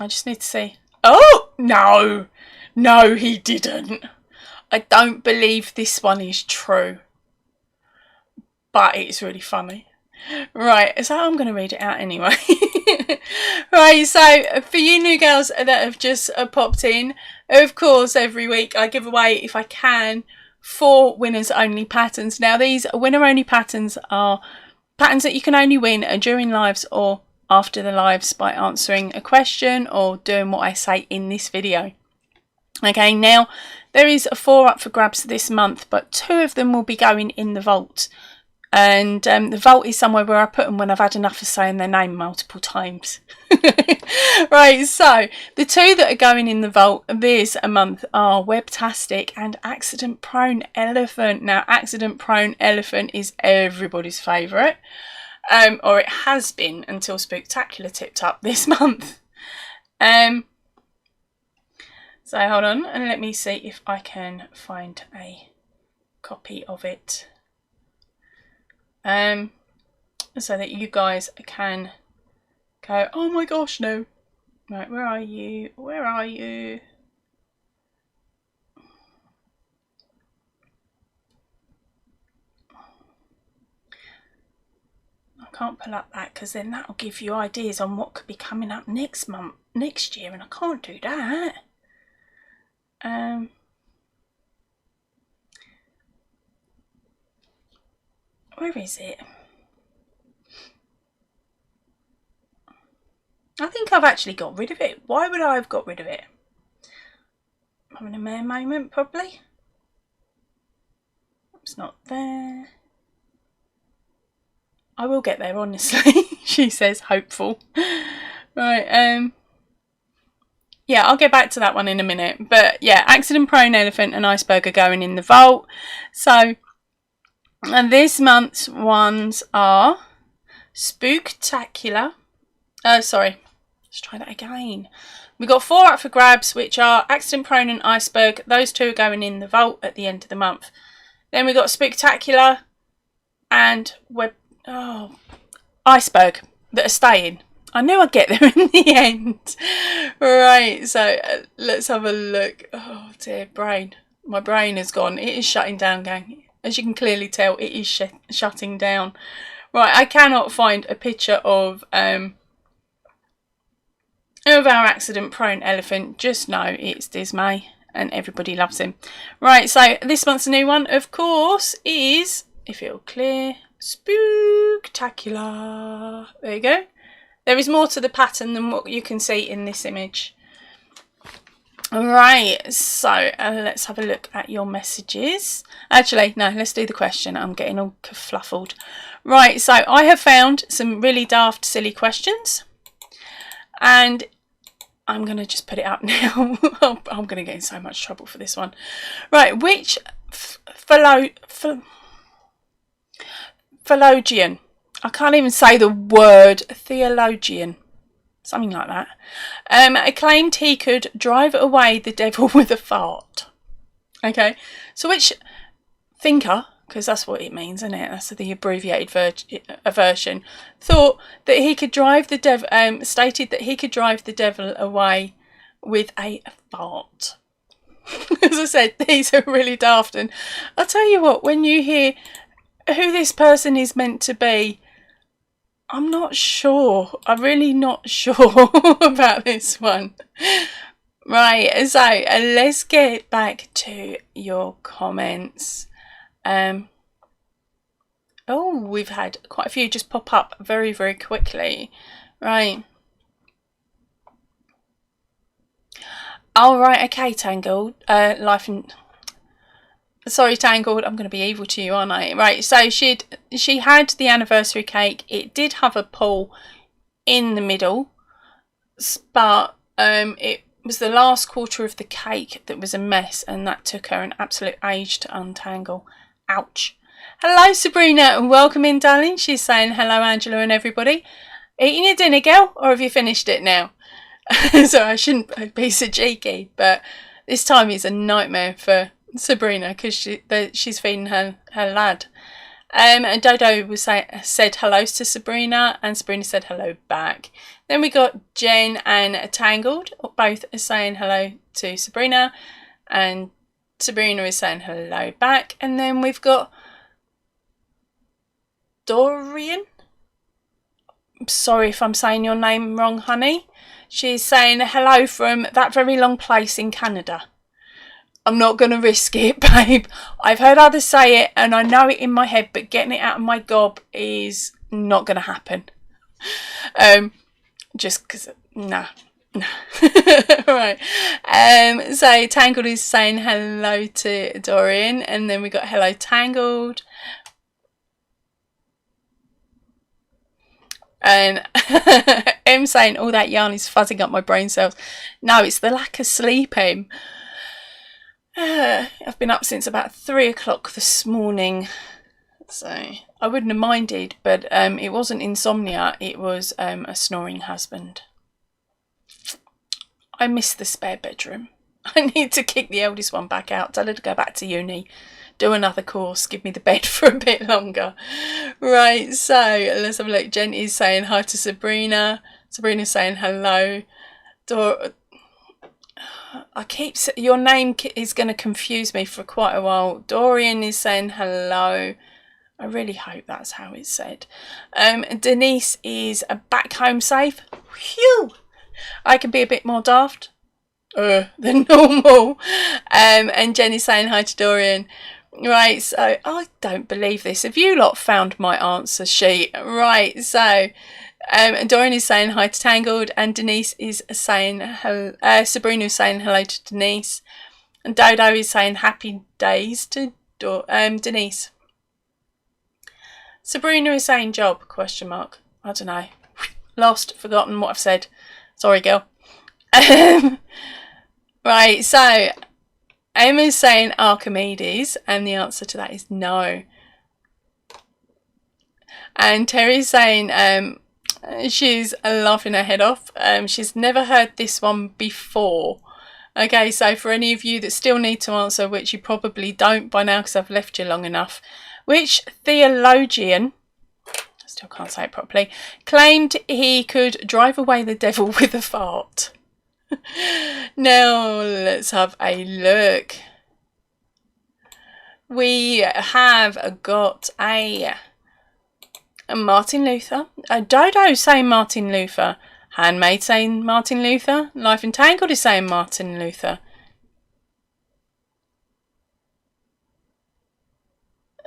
just need to see. Oh no! No, he didn't. I don't believe this one is true, but it's really funny. Right, so I'm going to read it out anyway. Right, so for you new girls that have just popped in, of course, every week I give away, if I can, 4 winners only patterns. Now, these winner only patterns are patterns that you can only win during lives or after the lives by answering a question or doing what I say in this video. Okay, now there is 4 up for grabs this month, but 2 of them will be going in the vault. And the vault is somewhere where I put them when I've had enough of saying their name multiple times. Right, so the 2 that are going in the vault this month are Webtastic and Accident Prone Elephant. Now, Accident Prone Elephant is everybody's favourite, or it has been until Spooktacular tipped up this month. So hold on and let me see if I can find a copy of it. So that you guys can go, oh my gosh, no. Right, where are you? Where are you? I can't pull up that because then that'll give you ideas on what could be coming up next year, and I can't do that. Where is it? I think I've actually got rid of it. Why would I have got rid of it? I'm having a mere moment, probably. It's not there. I will get there, honestly. She says, hopeful. Right, yeah, I'll get back to that one in a minute. But yeah, Accident Prone Elephant and Iceberg are going in the vault. So, and this month's ones are Spooktacular. Oh, sorry. Let's try that again. We got 4 up for grabs, which are Accident Prone and Iceberg. Those 2 are going in the vault at the end of the month. Then we got Spectacular and Iceberg that are staying. I knew I'd get there in the end. Right, so let's have a look. Oh dear, brain. My brain has gone. It is shutting down, gang. As you can clearly tell, it is shutting down. Right, I cannot find a picture of our accident-prone elephant. Just know it's Dismay and everybody loves him. Right, so this month's new one, of course, is, if it'll clear, Spooktacular. There you go. There is more to the pattern than what you can see in this image. Right, so let's have a look at your messages. Actually, no, let's do the question. I'm getting all kerfluffled. Right, so I have found some really daft, silly questions. And I'm going to just put it up now. I'm going to get in so much trouble for this one. Right, which theologian, I can't even say the word, theologian, something like that, claimed he could drive away the devil with a fart. Okay, so which thinker, because that's what it means, isn't it? That's the abbreviated version, thought that he could drive the devil, stated that he could drive the devil away with a fart. As I said, these are really daft, and I'll tell you what, when you hear who this person is meant to be, I'm not sure. I'm really not sure about this one. Right, so let's get back to your comments. Oh, we've had quite a few just pop up very, very quickly. Right. Oh, right, okay, Tangled. Sorry, Tangled, I'm going to be evil to you, aren't I? Right, so she had the anniversary cake. It did have a pull in the middle, but it was the last quarter of the cake that was a mess, and that took her an absolute age to untangle. Ouch. Hello, Sabrina, and welcome in, darling. She's saying hello, Angela and everybody. Eating your dinner, girl, or have you finished it now? So I shouldn't be so cheeky, but this time is a nightmare for Sabrina because she's feeding her lad. And Dodo said hellos to Sabrina, and Sabrina said hello back. Then we got Jen and Tangled, both are saying hello to Sabrina, and Sabrina is saying hello back. And then we've got Dorian. I'm sorry if I'm saying your name wrong, honey. She's saying hello from that very long place in Canada. I'm not going to risk it, babe. I've heard others say it and I know it in my head, but getting it out of my gob is not going to happen. Just because, nah. Right. So Tangled is saying hello to Dorian, and then we got hello Tangled. And M saying all that yarn is fuzzing up my brain cells. No, it's the lack of sleep, Em. I've been up since about 3 o'clock this morning, so I wouldn't have minded, but it wasn't insomnia, it was a snoring husband. I miss the spare bedroom. I need to kick the eldest one back out, tell her to go back to uni, do another course, give me the bed for a bit longer. Right, so let's have a look. Jen is saying hi to Sabrina. Sabrina's saying hello. Your name is going to confuse me for quite a while. Dorian is saying hello. I really hope that's how it's said. Denise is back home safe. Phew! I can be a bit more daft than normal. And Jenny's saying hi to Dorian. Right, so I don't believe this. Have you lot found my answer sheet? Right, so Dorian is saying hi to Tangled, and Denise is saying hello. Sabrina is saying hello to Denise, and Dodo is saying happy days to Denise. Sabrina is saying job, question mark. I don't know. Lost, forgotten what I've said. Sorry, girl. Right, so Emma's saying Archimedes, and the answer to that is no. And Terry's saying She's laughing her head off. She's never heard this one before. Okay, so for any of you that still need to answer, which you probably don't by now because I've left you long enough, which theologian, I still can't say it properly, claimed he could drive away the devil with a fart? Now, let's have a look. We have got a Martin Luther, a Dodo saying Martin Luther, Handmaid saying Martin Luther, Life Entangled is saying Martin Luther.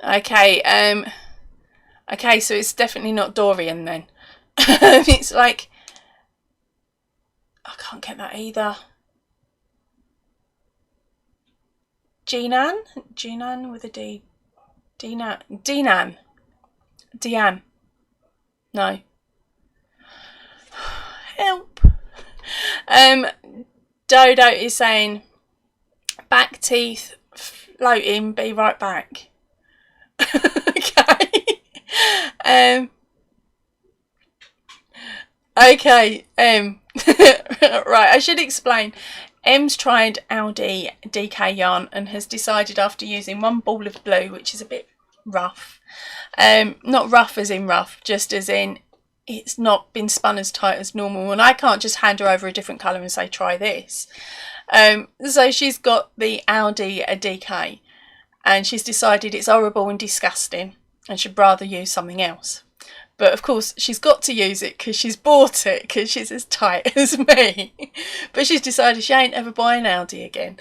Okay, okay, so it's definitely not Dorian then. It's like, I can't get that either. Jeanan with a D. Denan. No. Help. Dodo is saying back teeth floating, be right back. Okay. Okay. Right, I should explain. Em's tried Aldi DK yarn and has decided after using one ball of blue, which is a bit rough, not rough as in rough, just as in it's not been spun as tight as normal, and I can't just hand her over a different colour and say try this. So she's got the Aldi DK and she's decided it's horrible and disgusting and she'd rather use something else. But of course she's got to use it because she's bought it because she's as tight as me. But she's decided she ain't ever buying Aldi again.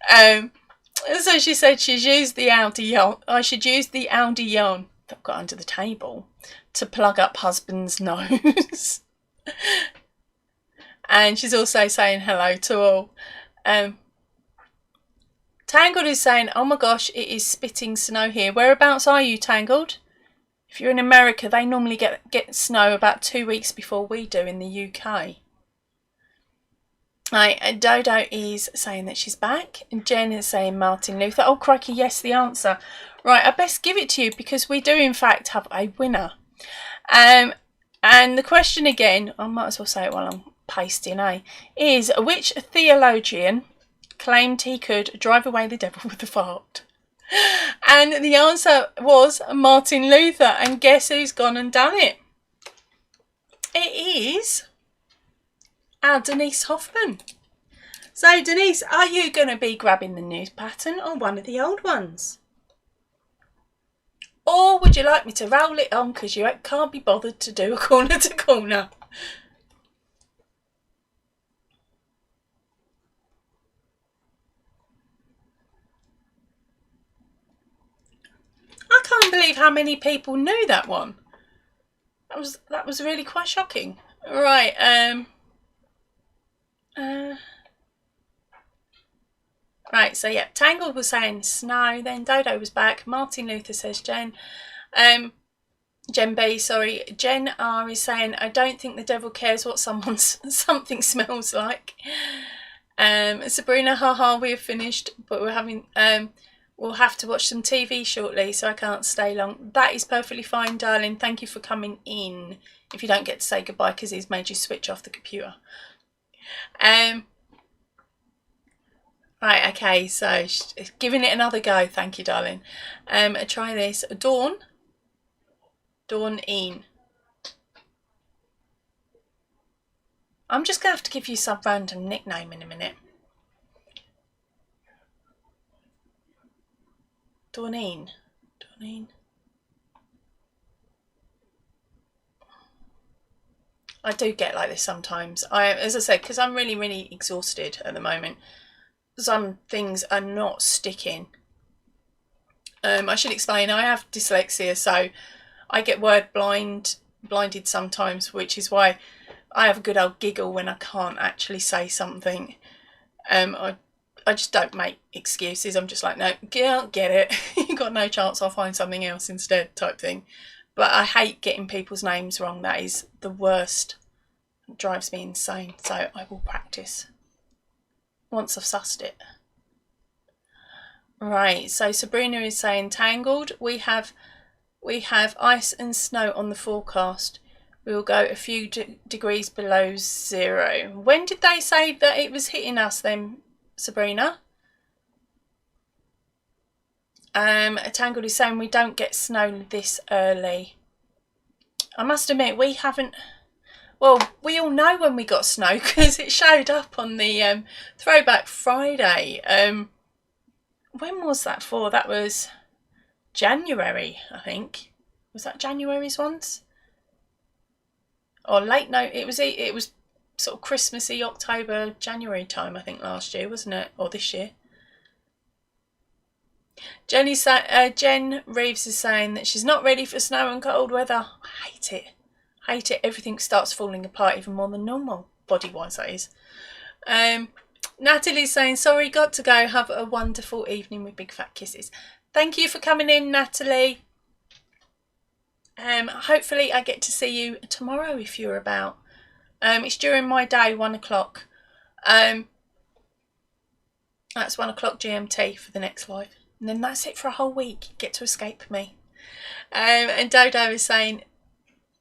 So she said she's used the Aldi yarn. I should use the Aldi yarn that I've got under the table to plug up husband's nose. And she's also saying hello to all. Tangled is saying, oh my gosh, it is spitting snow here. Whereabouts are you, Tangled? If you're in America, they normally get snow about 2 weeks before we do in the UK. Right, and Dodo is saying that she's back. And Jen is saying Martin Luther. Oh, crikey, yes, the answer. Right, I best give it to you because we do, in fact, have a winner. And the question again, I might as well say it while I'm pasting, is which theologian claimed he could drive away the devil with a fart? And the answer was Martin Luther. And guess who's gone and done it? It is our Denise Hoffman. So Denise, are you going to be grabbing the new pattern or one of the old ones? Or would you like me to roll it on because you can't be bothered to do a corner to corner? I can't believe how many people knew that one. That was really quite shocking. Right, right, so yeah, Tangled was saying snow, then Dodo was back. Martin Luther says Jen. Jen B, sorry. Jen R is saying, I don't think the devil cares what something smells like. Sabrina, haha, we have finished, but we're having we'll have to watch some TV shortly, so I can't stay long. That is perfectly fine, darling. Thank you for coming in. If you don't get to say goodbye because he's made you switch off the computer. Right, okay, so giving it another go. Thank you, darling. Try this. Dawn Een. I'm just going to have to give you some random nickname in a minute. Dawneen. I do get like this sometimes. As I said, because I'm really, really exhausted at the moment. Some things are not sticking. I should explain, I have dyslexia, so I get word blinded sometimes, which is why I have a good old giggle when I can't actually say something. I just don't make excuses. I'm just like, no, can't get it. You've got no chance, I'll find something else instead type thing. But I hate getting people's names wrong. That is the worst. It drives me insane. So I will practice once I've sussed it. Right, so Sabrina is saying Tangled. We have ice and snow on the forecast. We will go a few degrees below 0. When did they say that it was hitting us then, Sabrina? Tangled is saying we don't get snow this early. I must admit, we haven't... Well, we all know when we got snow because it showed up on the Throwback Friday. When was that for? That was January, I think. Was that January's ones? Or late, no, it was sort of Christmassy, October, January time, I think, last year, wasn't it? Or this year. Jen Reeves is saying that she's not ready for snow and cold weather. I hate it. Hate it. Everything starts falling apart even more than normal, body-wise, that is. Natalie's saying, sorry, got to go. Have a wonderful evening with big fat kisses. Thank you for coming in, Natalie. Hopefully I get to see you tomorrow if you're about. It's during my day, 1 o'clock. That's 1 o'clock GMT for the next live. And then that's it for a whole week. You get to escape me. And Dodo is saying,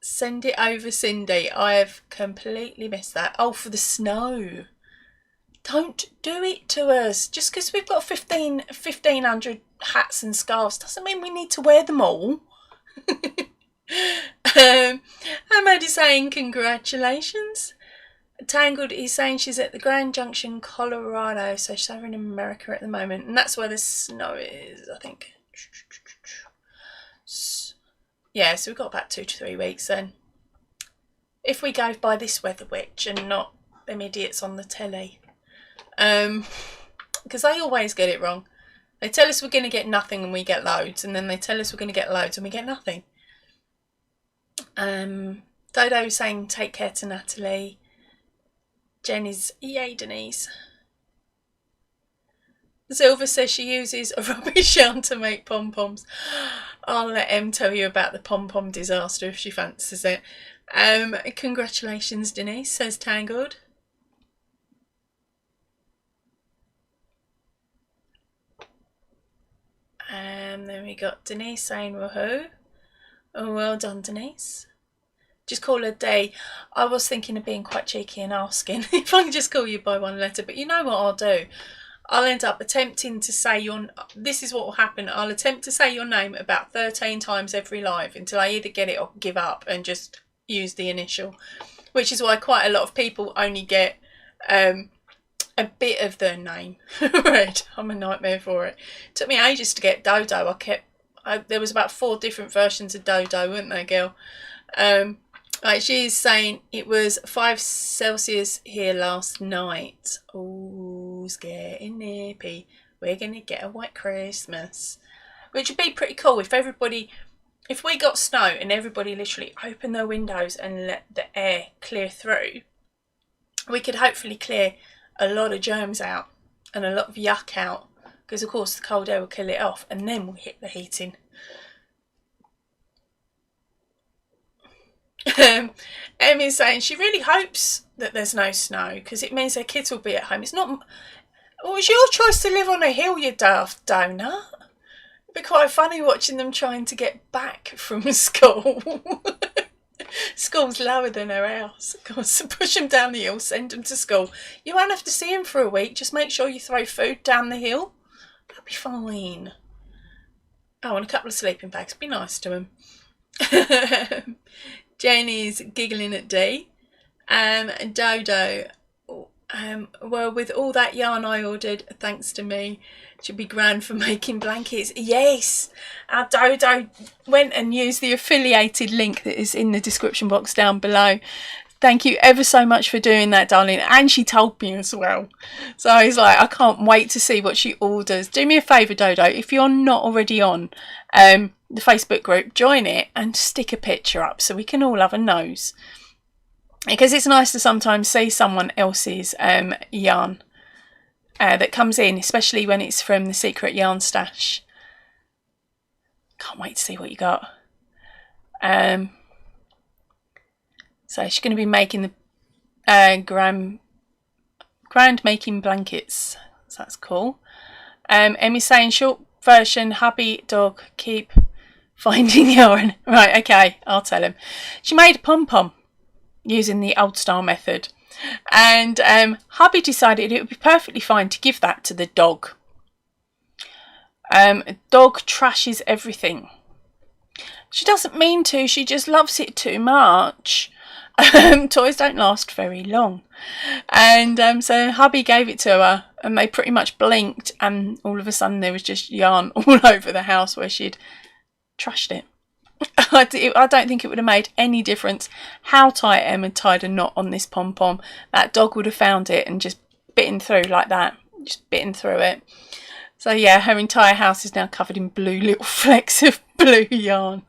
send it over, Cindy. I have completely missed that. Oh, for the snow. Don't do it to us. Just because we've got 1,500 hats and scarves doesn't mean we need to wear them all. Ahmad is saying congratulations. Tangled is saying she's at the Grand Junction, Colorado, so she's over in America at the moment, and that's where the snow is, I think. Yeah, so we've got about 2 to 3 weeks then. If we go by this weather witch and not them idiots on the telly. Because they always get it wrong. They tell us we're going to get nothing and we get loads, and then they tell us we're going to get loads and we get nothing. Dodo saying take care to Natalie. Jen is yay Denise. Silver says she uses a rubbish yarn to make pom-poms. I'll let Em tell you about the pom-pom disaster if she fancies it. Congratulations Denise, says Tangled. Then we got Denise saying woohoo. Oh, well done Denise. Just call her D. I was thinking of being quite cheeky and asking if I can just call you by one letter, but you know what I'll do? I'll end up attempting to say your... This is what will happen. I'll attempt to say your name about 13 times every live until I either get it or give up and just use the initial. Which is why quite a lot of people only get a bit of their name. Right, I'm a nightmare for it. Took me ages to get Dodo. There was about 4 different versions of Dodo, weren't there, girl? Right, she's saying it was 5 Celsius here last night. Oh, it's getting nippy. We're going to get a white Christmas. Which would be pretty cool if we got snow and everybody literally opened their windows and let the air clear through. We could hopefully clear a lot of germs out and a lot of yuck out. Because of course the cold air will kill it off and then we'll hit the heating. Emmy's saying she really hopes that there's no snow because it means their kids will be at home. It's not... Well, it's your choice to live on a hill, you daft donut. It'd be quite funny watching them trying to get back from school. School's lower than her house. Of course, so push them down the hill, send them to school. You won't have to see them for a week. Just make sure you throw food down the hill. That'll be fine. Oh, and a couple of sleeping bags. Be nice to them. Janie's giggling at D. Dodo. Well, with all that yarn I ordered, thanks to me, should be grand for making blankets. Yes, our Dodo went and used the affiliated link that is in the description box down below. Thank you ever so much for doing that, darling. And she told me as well. So I was like, I can't wait to see what she orders. Do me a favour, Dodo, if you're not already on the Facebook group, join it and stick a picture up so we can all have a nose. Because it's nice to sometimes see someone else's yarn that comes in, especially when it's from the Secret Yarn Stash. Can't wait to see what you got. So she's going to be making the grand making blankets. So that's cool. Emmy's saying short version, hubby, dog, keep finding yarn. Right, okay, I'll tell him. She made a pom-pom using the old style method. And hubby decided it would be perfectly fine to give that to the dog. Dog trashes everything. She doesn't mean to, she just loves it too much. Toys don't last very long. And so hubby gave it to her, and they pretty much blinked, and all of a sudden there was just yarn all over the house where she'd trashed it. I don't think it would have made any difference how tight Em had tied a knot on this pom-pom. That dog would have found it and just bitten through like that. Just bitten through it. So yeah, her entire house is now covered in blue little flecks of blue yarn.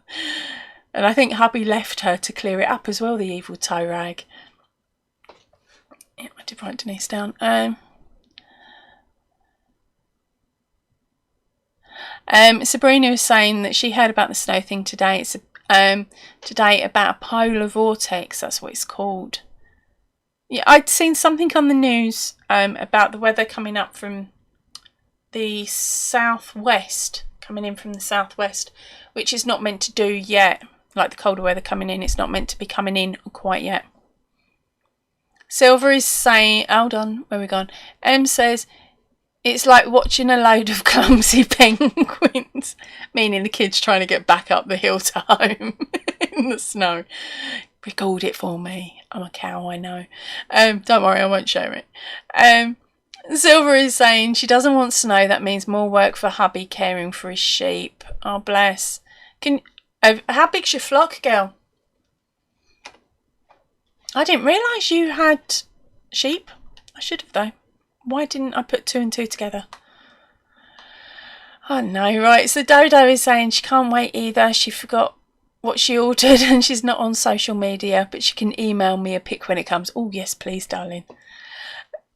And I think hubby left her to clear it up as well, the evil toe rag. Yeah, I did write Denise down. Sabrina was saying that she heard about the snow thing today. It's today about a polar vortex. That's what it's called. Yeah, I'd seen something on the news about the weather coming up from the southwest, coming in from the southwest, which is not meant to do yet. Like the colder weather coming in, it's not meant to be coming in quite yet. Silver is saying, hold on, where are we gone? Em says, it's like watching a load of clumsy penguins, meaning the kids trying to get back up the hill to home in the snow. Record it for me. I'm a cow, I know. Don't worry, I won't share it. Silver is saying she doesn't want snow. That means more work for hubby caring for his sheep. Oh, bless. How big's your flock, girl? I didn't realise you had sheep. I should have, though. Why didn't I put 2 and 2 together? Oh no, right. So Dodo is saying she can't wait either. She forgot what she ordered and she's not on social media, but she can email me a pic when it comes. Oh yes, please, darling.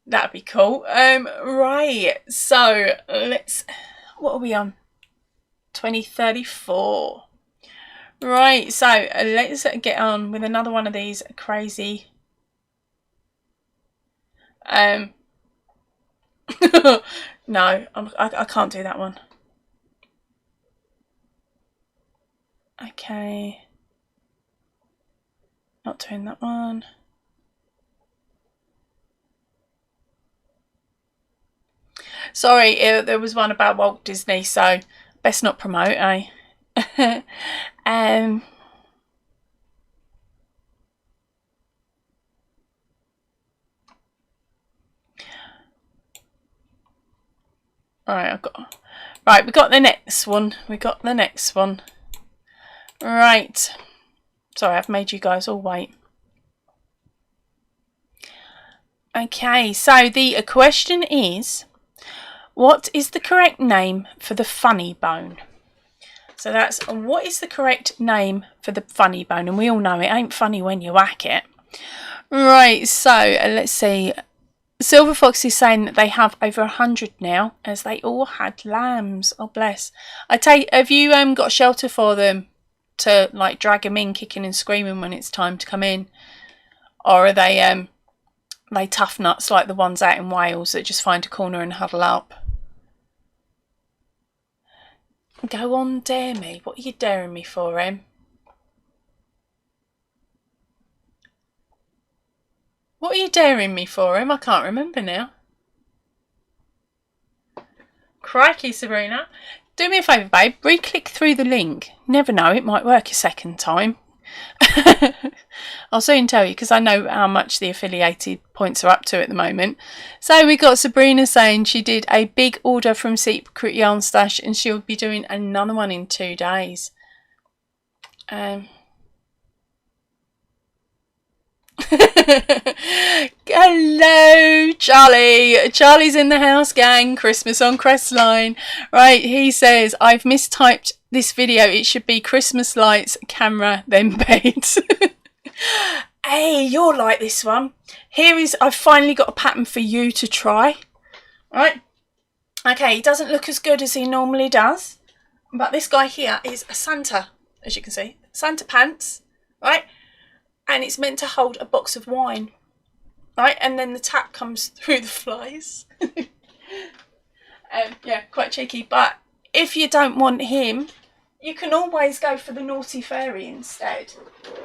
That'd be cool. Right. So what are we on? 2034. Right. So let's get on with another one of these crazy. No, I can't do that one. Okay. Not doing that one. Sorry, there was one about Walt Disney, so best not promote, eh? Right, we got the next one. Right. Sorry, I've made you guys all wait. Okay, so the question is, what is the correct name for the funny bone? So that's, what is the correct name for the funny bone? And we all know it ain't funny when you whack it. Right, so let's see. Silver Fox is saying that they have over 100 now, as they all had lambs. Oh, bless. I tell you, have you got shelter for them to like drag them in, kicking and screaming when it's time to come in? Or are they tough nuts like the ones out in Wales that just find a corner and huddle up? Go on, dare me. What are you daring me for, Em? What are you daring me for, Em? I can't remember now. Crikey, Sabrina. Do me a favour, babe. Re-click through the link. Never know, it might work a second time. I'll soon tell you, because I know how much the affiliated points are up to at the moment. So we got Sabrina saying she did a big order from Secret Yarn Stash and she'll be doing another one in 2 days. Hello, Charlie. Charlie's in the house, gang. Christmas on Crestline. Right, he says, I've mistyped this video. It should be Christmas lights, camera, then bed. Hey, you'll like this one. I've finally got a pattern for you to try. Right. Okay, he doesn't look as good as he normally does. But this guy here is a Santa, as you can see. Santa pants, right? And it's meant to hold a box of wine, right? And then the tap comes through the flies. Yeah, quite cheeky. But if you don't want him, you can always go for the Naughty Fairy instead.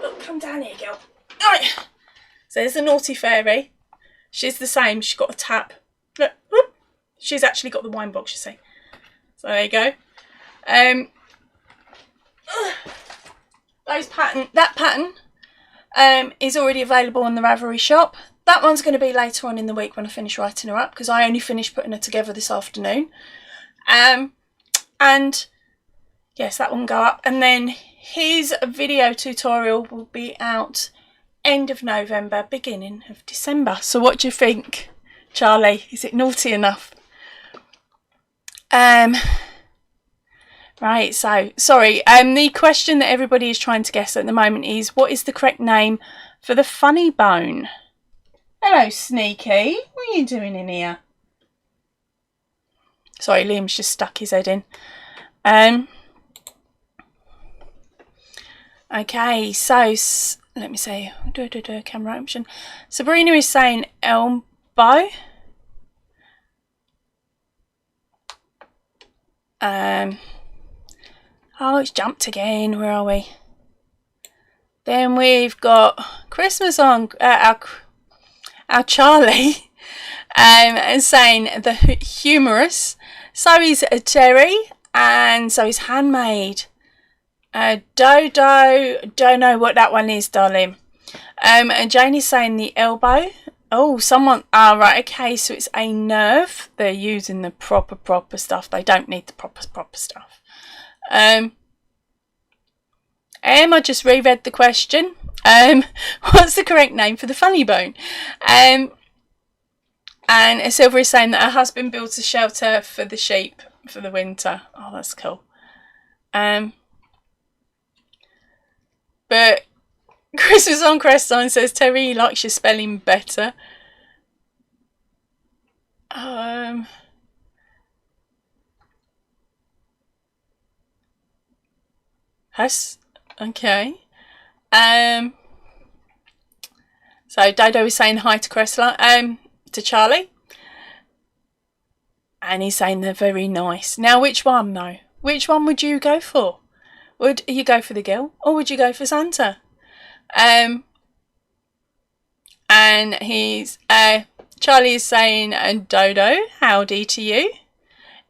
Look, come down here, girl. Right. So there's the Naughty Fairy. She's the same. She's got a tap. Look, whoop. She's actually got the wine box, you see. So there you go. That pattern is already available on the Ravelry shop. That one's going to be later on in the week when I finish writing her up, because I only finished putting her together this afternoon. And yes, that one will go up. And then his video tutorial will be out end of November, beginning of December. So what do you think, Charlie? Is it naughty enough? Right, so, sorry, the question that everybody is trying to guess at the moment is, what is the correct name for the funny bone? Hello, Sneaky. What are you doing in here? Sorry, Liam's just stuck his head in. Okay, so, let me see. Camera option. Sabrina is saying elbow. Oh, it's jumped again. Where are we? Then we've got Christmas on our Charlie, and saying the humorous. So is Terry, and so is Handmade. Dodo, don't know what that one is, darling. And Janie's saying the elbow. Oh, someone. Ah, right. Okay, so it's a nerve. They're using the proper stuff. They don't need the proper stuff. I just reread the question. What's the correct name for the funny bone? And Silver is saying that her husband builds a shelter for the sheep for the winter. Oh, that's cool. But Christmas on Crestline says Terry likes your spelling better. Okay. So Dodo is saying hi to Crestline, to Charlie. And he's saying they're very nice. Now, which one though? Which one would you go for? Would you go for the girl, or would you go for Santa? And he's Charlie is saying, Dodo, howdy to you.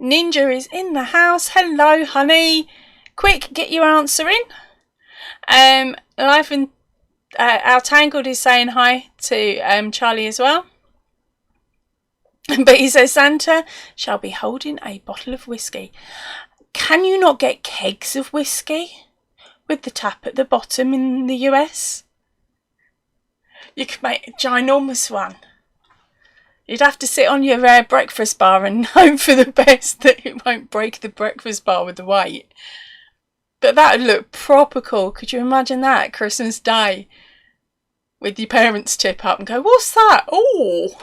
Ninja is in the house. Hello, honey. Quick, get your answer in. Life and our Tangled is saying hi to Charlie as well. But he says Santa shall be holding a bottle of whiskey. Can you not get kegs of whiskey with the tap at the bottom in the US? You could make a ginormous one. You'd have to sit on your breakfast bar and hope for the best that it won't break the breakfast bar with the weight. But that would look proper cool. Could you imagine that Christmas Day with your parents tip up and go, what's that? Oh.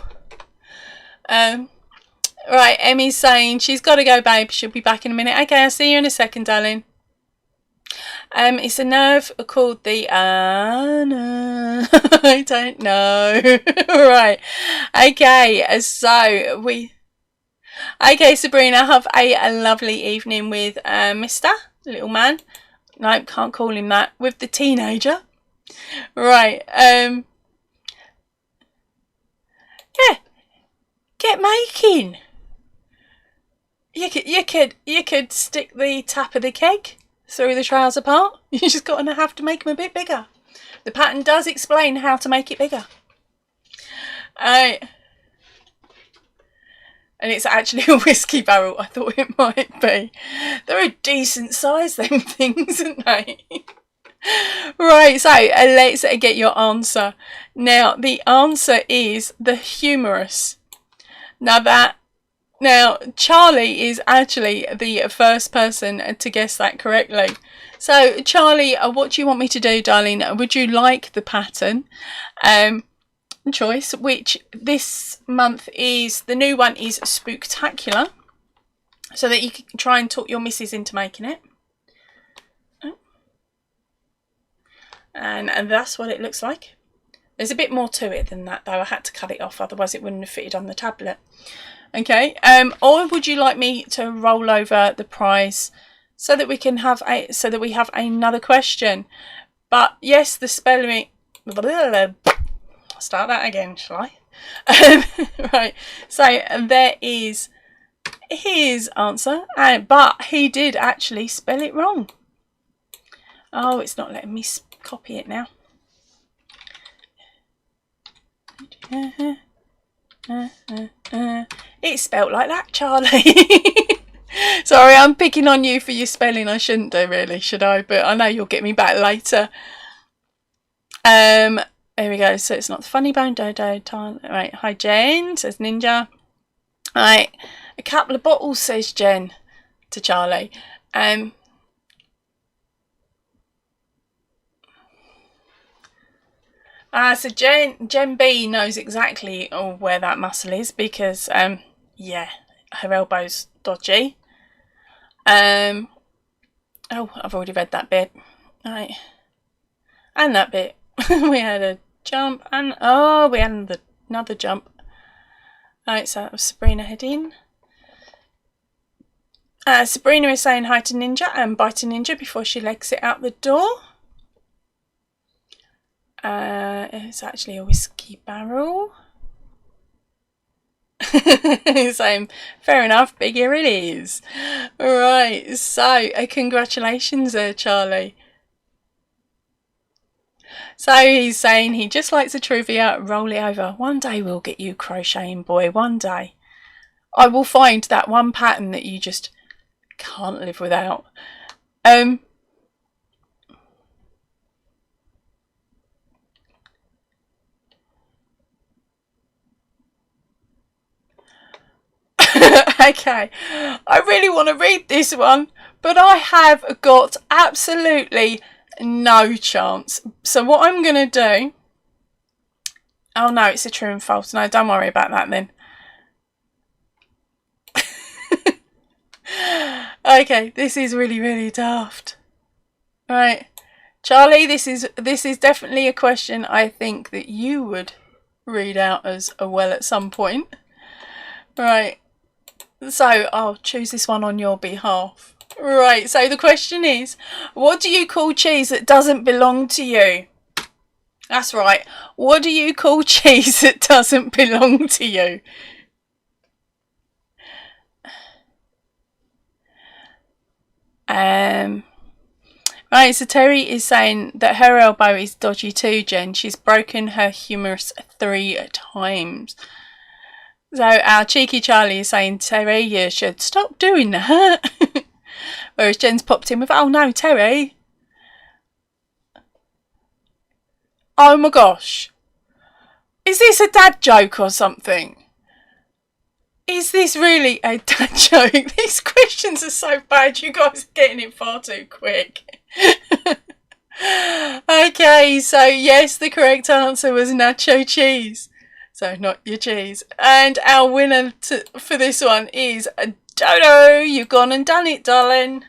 Right, Emmy's saying she's got to go, babe. She'll be back in a minute. Okay, I'll see you in a second, darling. It's a nerve called the no. I don't know. Right. Okay, so okay, Sabrina, have a lovely evening with Mr. Little man. No, can't call him that. With the teenager. Right. Yeah. Get making. You could stick the tap of the keg through the trouser part. You just got to have to make them a bit bigger. The pattern does explain how to make it bigger. And it's actually a whiskey barrel. I thought it might be. They're a decent size, them things, aren't they? Right, so let's get your answer. Now, the answer is the humorous. Now, Charlie is actually the first person to guess that correctly. So, Charlie, what do you want me to do, darling? Would you like the pattern choice, which this month is, the new one is Spooktacular, so that you can try and talk your missus into making it. And that's what it looks like. There's a bit more to it than that, though. I had to cut it off, otherwise it wouldn't have fitted on the tablet. Okay, or would you like me to roll over the prize so that we can have we have another question. But yes, the spelling. Start that again, shall I? Right. So there is his answer, but he did actually spell it wrong. Oh, it's not letting me copy it now. It's spelt like that, Charlie. Sorry, I'm picking on you for your spelling. I shouldn't do, really, should I? But I know you'll get me back later. There we go. So it's not the funny bone dodo time. Right. Hi, Jen, says Ninja. Right. A couple of bottles, says Jen to Charlie. So Jen B knows exactly where that muscle is because, yeah, her elbow's dodgy. Oh, I've already read that bit. Right. And that bit. We had a jump and, oh, we had another jump. Right, so that was Sabrina heading. Sabrina is saying hi to Ninja and bye to Ninja before she legs it out the door. It's actually a whiskey barrel. Saying, fair enough, bigger it is. Right, so congratulations there, Charlie. So he's saying he just likes a trivia, roll it over. One day we'll get you crocheting, boy, one day. I will find that one pattern that you just can't live without. Okay, I really want to read this one, but I have got absolutely no chance. So what I'm going to do... Oh no, it's a true and false. No, don't worry about that then. Okay, this is really, really daft. Right, Charlie, this is definitely a question I think that you would read out as well at some point. Right, so I'll choose this one on your behalf. Right, so the question is, what do you call cheese that doesn't belong to you? That's right. What do you call cheese that doesn't belong to you? Right, so Terry is saying that her elbow is dodgy too, Jen. She's broken her humerus 3 times. So our cheeky Charlie is saying, Terry, you should stop doing that. Whereas Jen's popped in with, oh no, Terry. Oh my gosh. Is this a dad joke or something? Is this really a dad joke? These questions are so bad. You guys are getting it far too quick. Okay, so yes, the correct answer was nacho cheese. So not your cheese. And our winner for this one is Dodo. You've gone and done it, darling.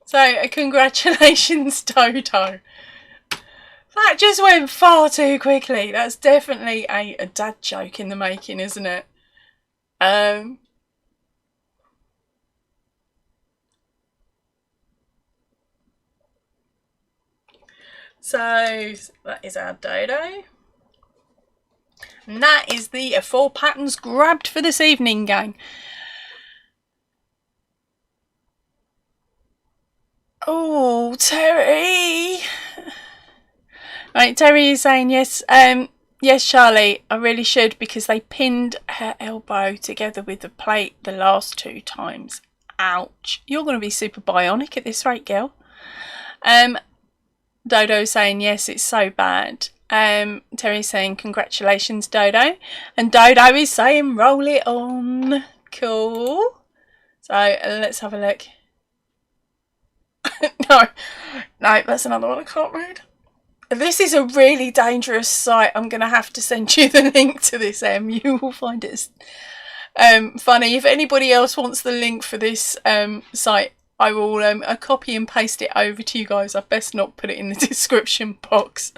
So congratulations, Dodo. That just went far too quickly. That's definitely a dad joke in the making, isn't it? So that is our Dodo. And that is the 4 patterns grabbed for this evening, gang. Oh, Terry. Right, Terry is saying yes. Yes, Charlie, I really should because they pinned her elbow together with the plate the last 2 times. Ouch. You're going to be super bionic at this rate, girl. Dodo saying yes, it's so bad. Terry's saying congratulations, Dodo. And Dodo is saying roll it on. Cool. So let's have a look. No, that's another one I can't read. This is a really dangerous site. I'm going to have to send you the link to this, You will find it funny. If anybody else wants the link for this site, I will copy and paste it over to you guys. I best not put it in the description box.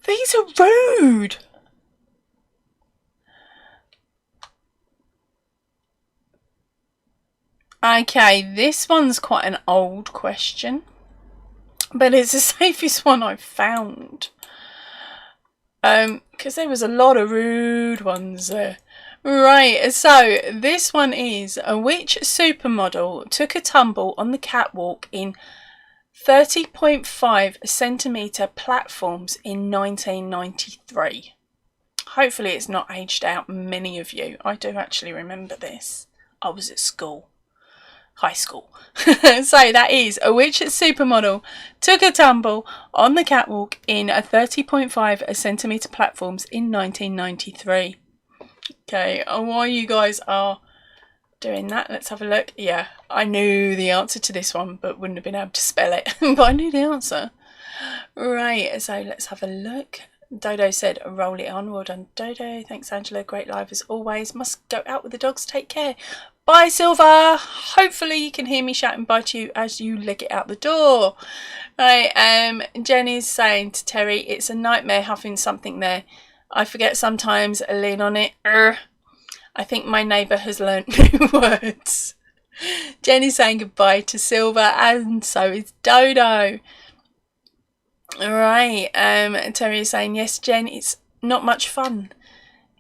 These are rude. Okay, this one's quite an old question, but it's the safest one I've found. Because there was a lot of rude ones there. Right, so this one is, which supermodel took a tumble on the catwalk in 30.5 centimetre platforms in 1993? Hopefully it's not aged out many of you. I do actually remember this. I was at school. High school. So that is, which supermodel took a tumble on the catwalk in 30.5 centimetre platforms in 1993? Okay, and while you guys are doing that, let's have a look. Yeah, I knew the answer to this one, but wouldn't have been able to spell it. But I knew the answer. Right, so let's have a look. Dodo said, roll it on. Well done, Dodo. Thanks, Angela. Great live as always. Must go out with the dogs. Take care. Bye, Silver. Hopefully you can hear me shouting bye to you as you leg it out the door. Right, Jenny's saying to Terry, it's a nightmare having something there. I forget sometimes. Lean on it. I think my neighbour has learnt new words. Jenny's saying goodbye to Silver, and so is Dodo. Right, Terry is saying, yes, Jen, it's not much fun,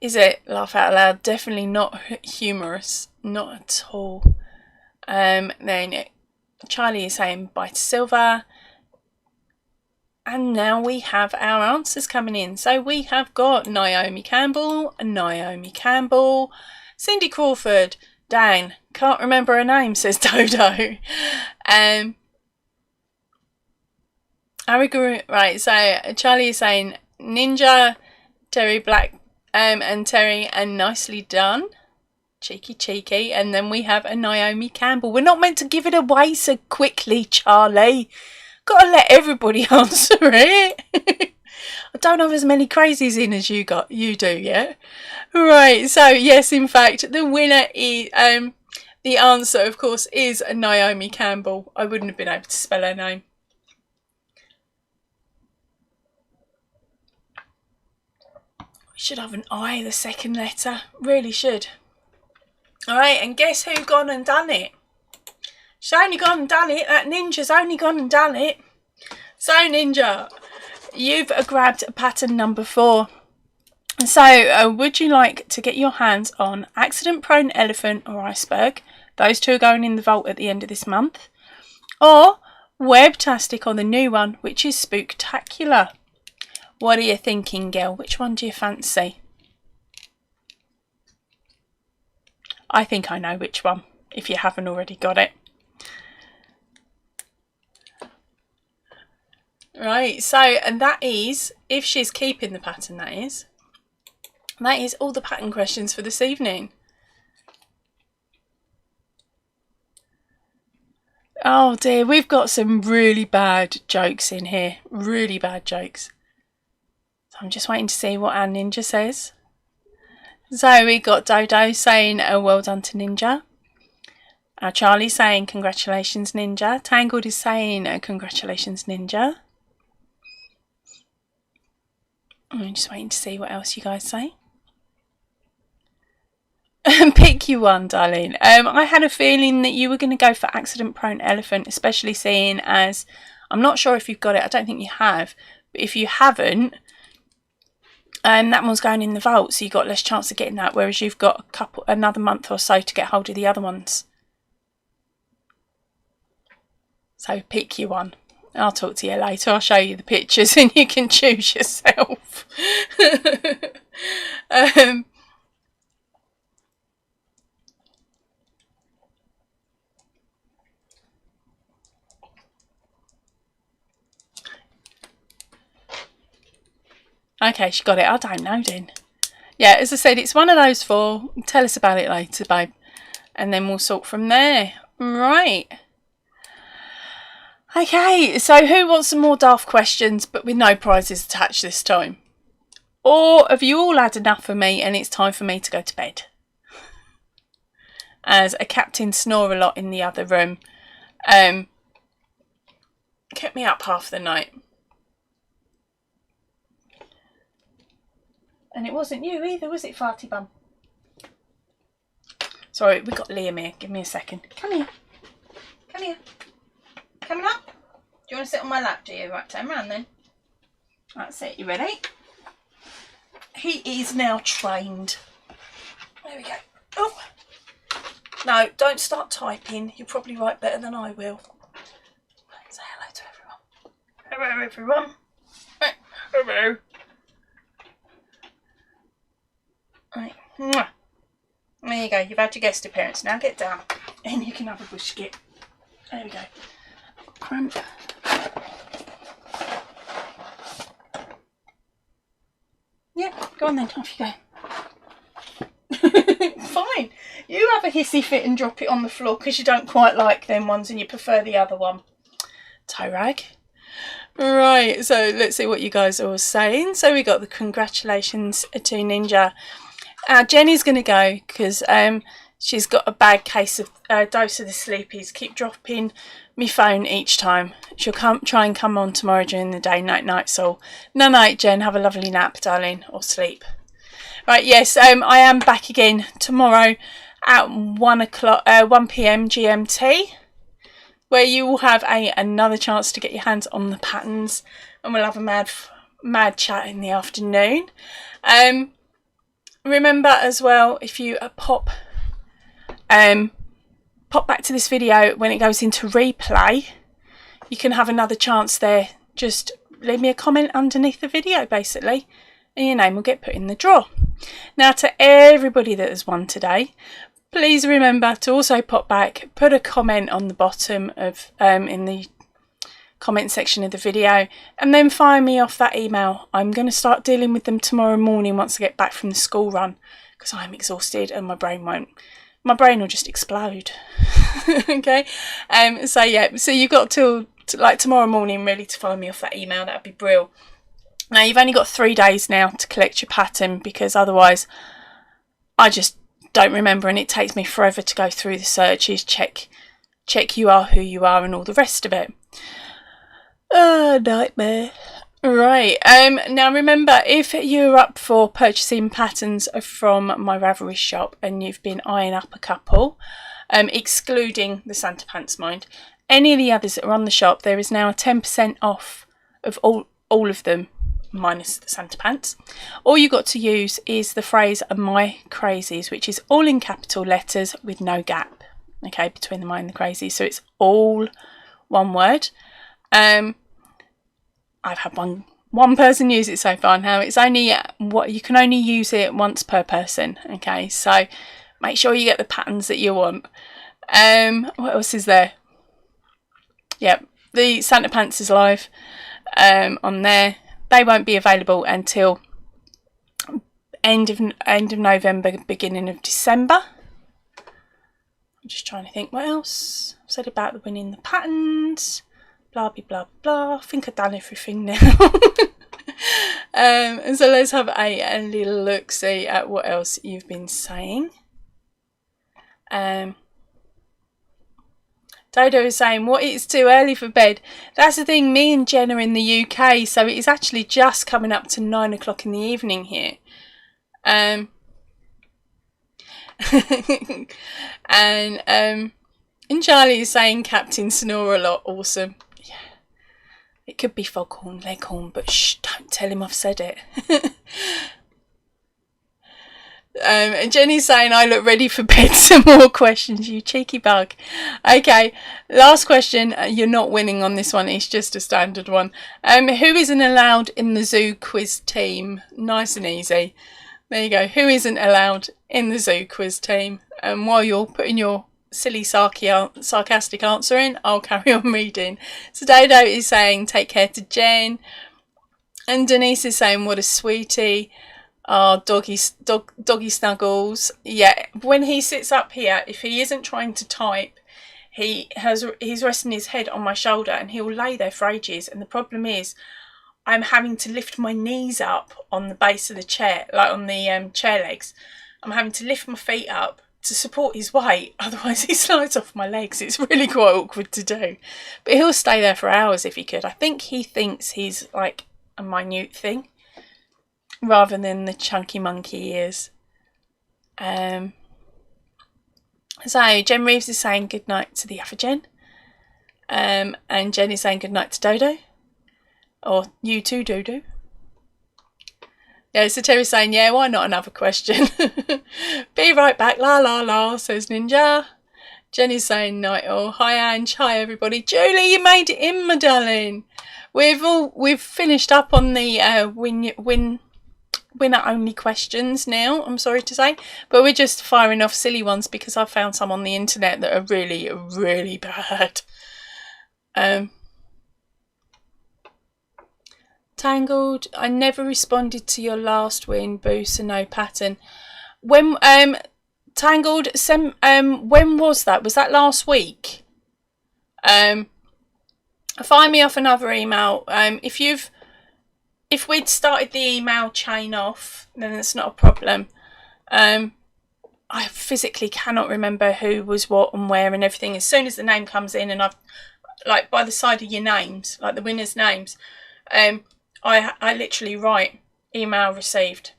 is it? Laugh out loud. Definitely not humorous. Not at all. Then Charlie is saying bye to Silver. And now we have our answers coming in. So we have got Naomi Campbell, Cindy Crawford, Dan, can't remember her name, says Dodo. Right, so Charlie is saying Ninja, Terry Black, and Terry, and nicely done. Cheeky. And then we have a Naomi Campbell. We're not meant to give it away so quickly, Charlie. Got to let everybody answer it. I don't have as many crazies in as you do yet. Right, so yes, in fact, the winner is the answer, of course, is Naomi Campbell. I wouldn't have been able to spell her name. Should have an I, the second letter. Really should. Alright, and guess who gone and done it? She's only gone and done it. That ninja's only gone and done it. So, Ninja, you've grabbed pattern number 4. So, would you like to get your hands on Accident Prone Elephant or Iceberg? Those two are going in the vault at the end of this month. Or Webtastic on the new one, which is Spooktacular. What are you thinking, girl? Which one do you fancy? I think I know which one, if you haven't already got it. Right, so, and that is, if she's keeping the pattern, that is all the pattern questions for this evening. Oh dear, we've got some really bad jokes in here. Really bad jokes. So I'm just waiting to see what our Ninja says. So we got Dodo saying, well done to Ninja. Charlie saying, congratulations, Ninja. Tangled is saying, congratulations, Ninja. I'm just waiting to see what else you guys say. Pick you one, darling. I had a feeling that you were going to go for Accident Prone Elephant, especially seeing as, I'm not sure if you've got it, I don't think you have, but if you haven't, that one's going in the vault, so you've got less chance of getting that, whereas you've got another month or so to get hold of the other ones. So pick you one. I'll talk to you later. I'll show you the pictures and you can choose yourself. Okay, she got it. I don't know then. Yeah, as I said, it's one of those 4. Tell us about it later, babe. And then we'll sort from there. Right. Okay, so who wants some more daft questions but with no prizes attached this time? Or have you all had enough for me and it's time for me to go to bed? As a captain snore a lot in the other room. Kept me up half the night. And it wasn't you either, was it, Farty Bum? Sorry, we got Liam here. Give me a second. Come here. Come here. Coming up? Do you want to sit on my lap, do you? Right, turn around then. That's it. You ready? He is now trained. There we go. Oh. No, don't start typing. You'll probably write better than I will. Say hello to everyone. Hello, everyone. Hello. Right. There you go. You've had your guest appearance. Now get down. And you can have a bush skip. There we go. Cramp. Yeah, go on then. Off you go. Fine. You have a hissy fit and drop it on the floor because you don't quite like them ones and you prefer the other one. Toe rag. Right, so let's see what you guys are all saying. So we got the congratulations to Ninja. Jenny's going to go because she's got a bad case of dose of the sleepies. Keep dropping me phone each time. She'll try and come on tomorrow during the day. Night, so night, Jen. Have a lovely nap, darling, or sleep. Right, yes, I am back again tomorrow at 1 p.m. GMT, where you will have another chance to get your hands on the patterns, and we'll have a mad chat in the afternoon. Remember as well, if you pop back to this video when it goes into replay, you can have another chance there. Just leave me a comment underneath the video, basically, and your name will get put in the draw. Now, to everybody that has won today, please remember to also pop back, put a comment on the bottom of in the comment section of the video, and then fire me off that email. I'm going to start dealing with them tomorrow morning once I get back from the school run, because I'm exhausted and my brain will just explode. Okay, so yeah, so you've got till like tomorrow morning really to follow me off that email. That'd be brilliant. Now you've only got 3 days now to collect your pattern, because otherwise I just don't remember and it takes me forever to go through the searches, check you are who you are and all the rest of it. Oh, nightmare. Right, now remember, if you're up for purchasing patterns from my Ravelry shop and you've been eyeing up a couple, excluding the Santa Pants, mind, any of the others that are on the shop, there is now a 10% off of all of them, minus the Santa Pants. All you got to use is the phrase MYCRAZYS, which is all in capital letters with no gap, okay, between the my and the crazy, so it's all one word. I've had one person use it so far. Now it's only you can only use it once per person, okay, so make sure you get the patterns that you want. What else is there? Yep, the Santa Pants is live on there. They won't be available until end of November, beginning of December. I'm just trying to think what else I've said about the winning the patterns. Blah blah blah blah. I think I've done everything now. And so let's have a little look, see at what else you've been saying. Dodo is saying, what, it's too early for bed. That's the thing, me and Jen are in the UK, so it is actually just coming up to 9 o'clock in the evening here. And Charlie is saying Captain Snore a lot. Awesome. Yeah. It could be Foghorn Leghorn, but shh, don't tell him I've said it. And Jenny's saying, I look ready for bed. Some more questions, you cheeky bug. Okay, last question. You're not winning on this one. It's just a standard one. Who isn't allowed in the zoo quiz team? Nice and easy. There you go. Who isn't allowed in the zoo quiz team? And while you're putting your silly sarcastic answer in, I'll carry on reading. So Dodo is saying, take care to Jen. And Denise is saying, what a sweetie. Oh, doggy snuggles. Yeah, when he sits up here, if he isn't trying to type, he's resting his head on my shoulder and he'll lay there for ages. And the problem is, I'm having to lift my knees up on the base of the chair, like on the chair legs. I'm having to lift my feet up to support his weight, otherwise he slides off my legs. It's really quite awkward to do. But he'll stay there for hours if he could. I think he thinks he's like a minute thing. rather than the chunky monkey ears. So Jen Reeves is saying good night to the other Jen. And Jen is saying good night to Dodo. Or you too, Dodo. Yeah, so Terry's saying, yeah, why not another question? Be right back, la la la, says Ninja. Jenny's saying night all. Hi Ange, hi everybody. Julie, you made it in, my darling. We've finished up on the winner only questions now, I'm sorry to say, but we're just firing off silly ones because I found some on the internet that are really, really bad. Tangled, I never responded to your last win, Boo, so no pattern. When Tangled, when was that? Was that last week? Find me off another email. If we'd started the email chain off, then it's not a problem. I physically cannot remember who was what and where and everything. As soon as the name comes in, and I've, like, by the side of your names, like the winners' names, I literally write email received.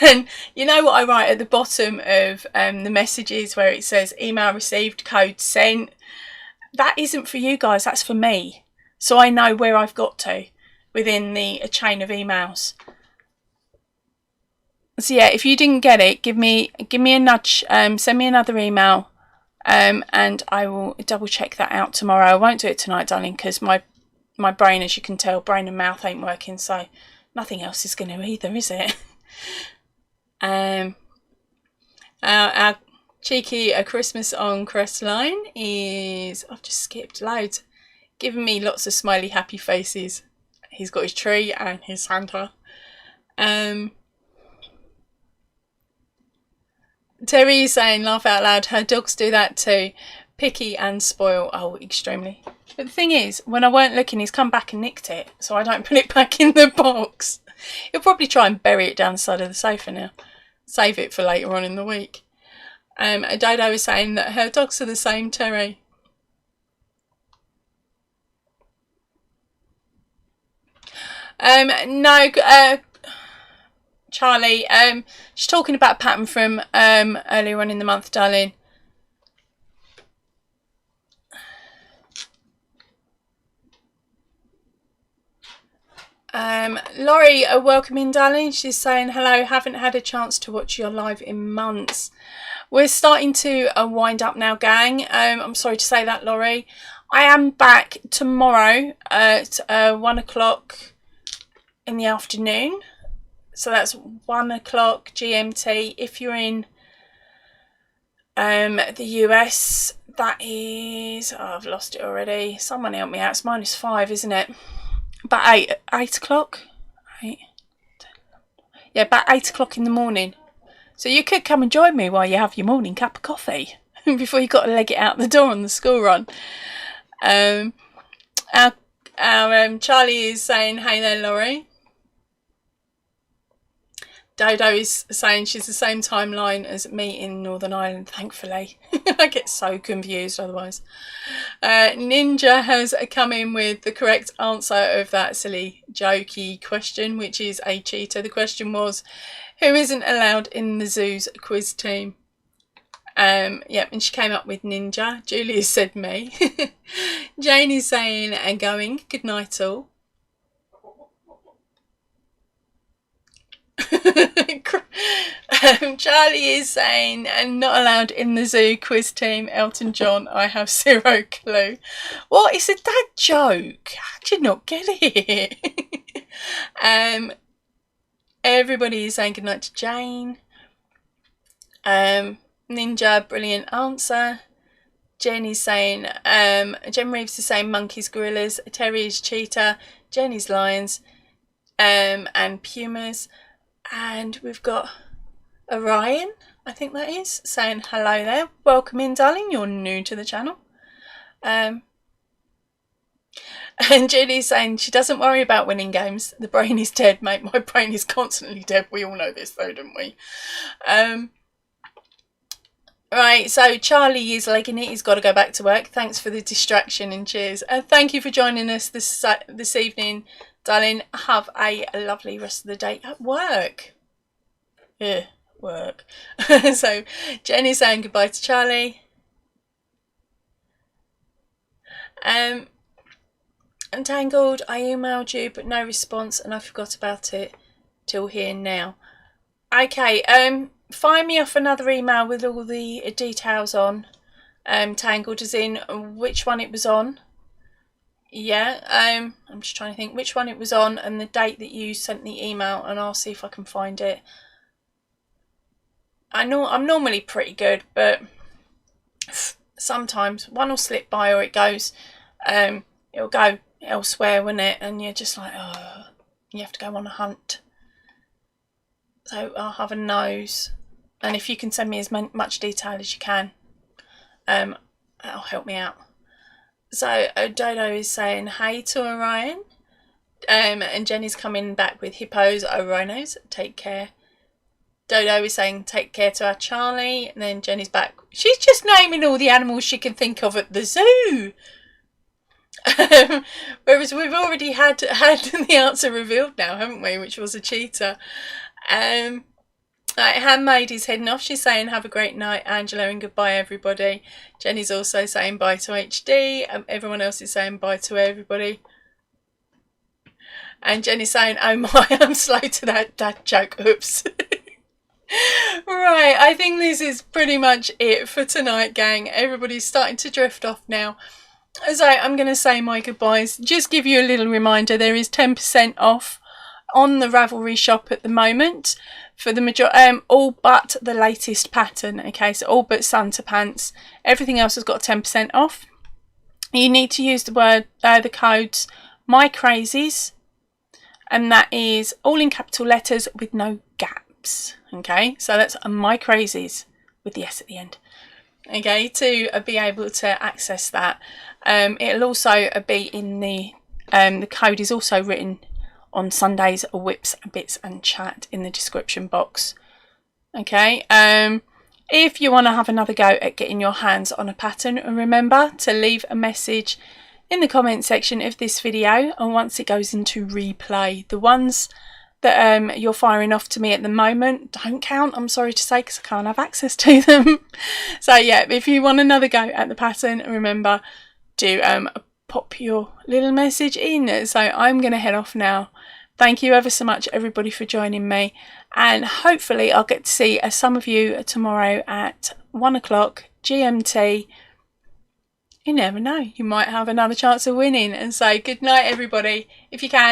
And you know what I write at the bottom of the messages where it says email received, code sent? That isn't for you guys, that's for me. So I know where I've got to within the chain of emails. So yeah, if you didn't get it, give me a nudge, send me another email, and I will double check that out tomorrow. I won't do it tonight, darling, because my brain, as you can tell, brain and mouth ain't working, so nothing else is going to either, is it? Our cheeky A Christmas on Crestline is, I've just skipped loads, giving me lots of smiley happy faces. He's got his tree and his Santa. Terry is saying, laugh out loud, her dogs do that too. Picky and spoil. Oh, extremely. But the thing is, when I weren't looking, he's come back and nicked it, so I don't put it back in the box. He'll probably try and bury it down the side of the sofa now. Save it for later on in the week. Dodo is saying that her dogs are the same, Terry. No, Charlie, she's talking about a pattern from earlier on in the month, darling. Laurie, welcome in, darling. She's saying hello, haven't had a chance to watch your live in months. We're starting to wind up now, gang. I'm sorry to say that, Laurie. I am back tomorrow at 1 o'clock in the afternoon. So that's 1 o'clock GMT. If you're in the US, that is, oh, I've lost it already. Someone help me out. It's -5, isn't it? About 8 o'clock. Yeah, about 8 o'clock in the morning. So you could come and join me while you have your morning cup of coffee before you've got to leg it out the door on the school run. Our Charlie is saying, hey there, Laurie. Dodo is saying she's the same timeline as me in Northern Ireland, thankfully. I get so confused otherwise. Ninja has come in with the correct answer of that silly, jokey question, which is a cheater. The question was, who isn't allowed in the zoo's quiz team? Yep, and she came up with Ninja. Julia said me. Jane is saying, going, good night all. Charlie is saying, and not allowed in the zoo quiz team. Elton John, I have zero clue. What is a dad joke? I did not get it. Everybody is saying goodnight to Jane. Ninja, brilliant answer. Jen is saying, Jen Reeves is saying monkeys, gorillas. Terry is cheetah. Jen is lions, and pumas. And we've got Orion, I think that is, saying hello there. Welcome in, darling. You're new to the channel. And Julie's saying she doesn't worry about winning games. The brain is dead, mate. My brain is constantly dead. We all know this, though, don't we? Right, so Charlie is legging it. He's got to go back to work. Thanks for the distraction and cheers. Thank you for joining us this evening. Darling, have a lovely rest of the day at work. Work. So Jenny's saying goodbye to Charlie. Untangled, I emailed you but no response and I forgot about it till here now. Okay, fire me off another email with all the details on. Tangled as in which one it was on. Yeah, I'm just trying to think which one it was on and the date that you sent the email, and I'll see if I can find it. I know I'm normally pretty good, but sometimes one will slip by or it goes, it'll go elsewhere, won't it? And you're just like, oh, you have to go on a hunt. So I'll have a nose, and if you can send me as much detail as you can, that'll help me out. So Dodo is saying hey to Orion, and Jenny's coming back with hippos, rhinos, take care. Dodo is saying take care to our Charlie, and then Jenny's back. She's just naming all the animals she can think of at the zoo. Whereas we've already had the answer revealed now, haven't we? Which was a cheetah. Handmaid is heading off. She's saying have a great night, Angela, and goodbye everybody. Jenny's also saying bye to HD. Everyone else is saying bye to everybody. And Jenny's saying, oh my, I'm slow to that joke. Oops. Right, I think this is pretty much it for tonight, gang. Everybody's starting to drift off now. So I'm going to say my goodbyes. Just give you a little reminder, there is 10% off on the Ravelry shop at the moment for the majority, all but the latest pattern. Okay, so all but Santa pants. Everything else has got 10% off. You need to use the codes MYCRAZYS, and that is all in capital letters with no gaps. Okay, so that's MYCRAZYS with the S at the end. Okay, to be able to access that. It'll also be in the code is also written on Sundays, whips, bits and chat in the description box. Okay, if you want to have another go at getting your hands on a pattern, remember to leave a message in the comment section of this video, and once it goes into replay, the ones that you're firing off to me at the moment don't count, I'm sorry to say, because I can't have access to them. So yeah, if you want another go at the pattern, remember to pop your little message in. So I'm going to head off now. Thank you ever so much everybody for joining me, and hopefully I'll get to see some of you tomorrow at 1 o'clock GMT. You never know, you might have another chance of winning. And so good night everybody, if you can.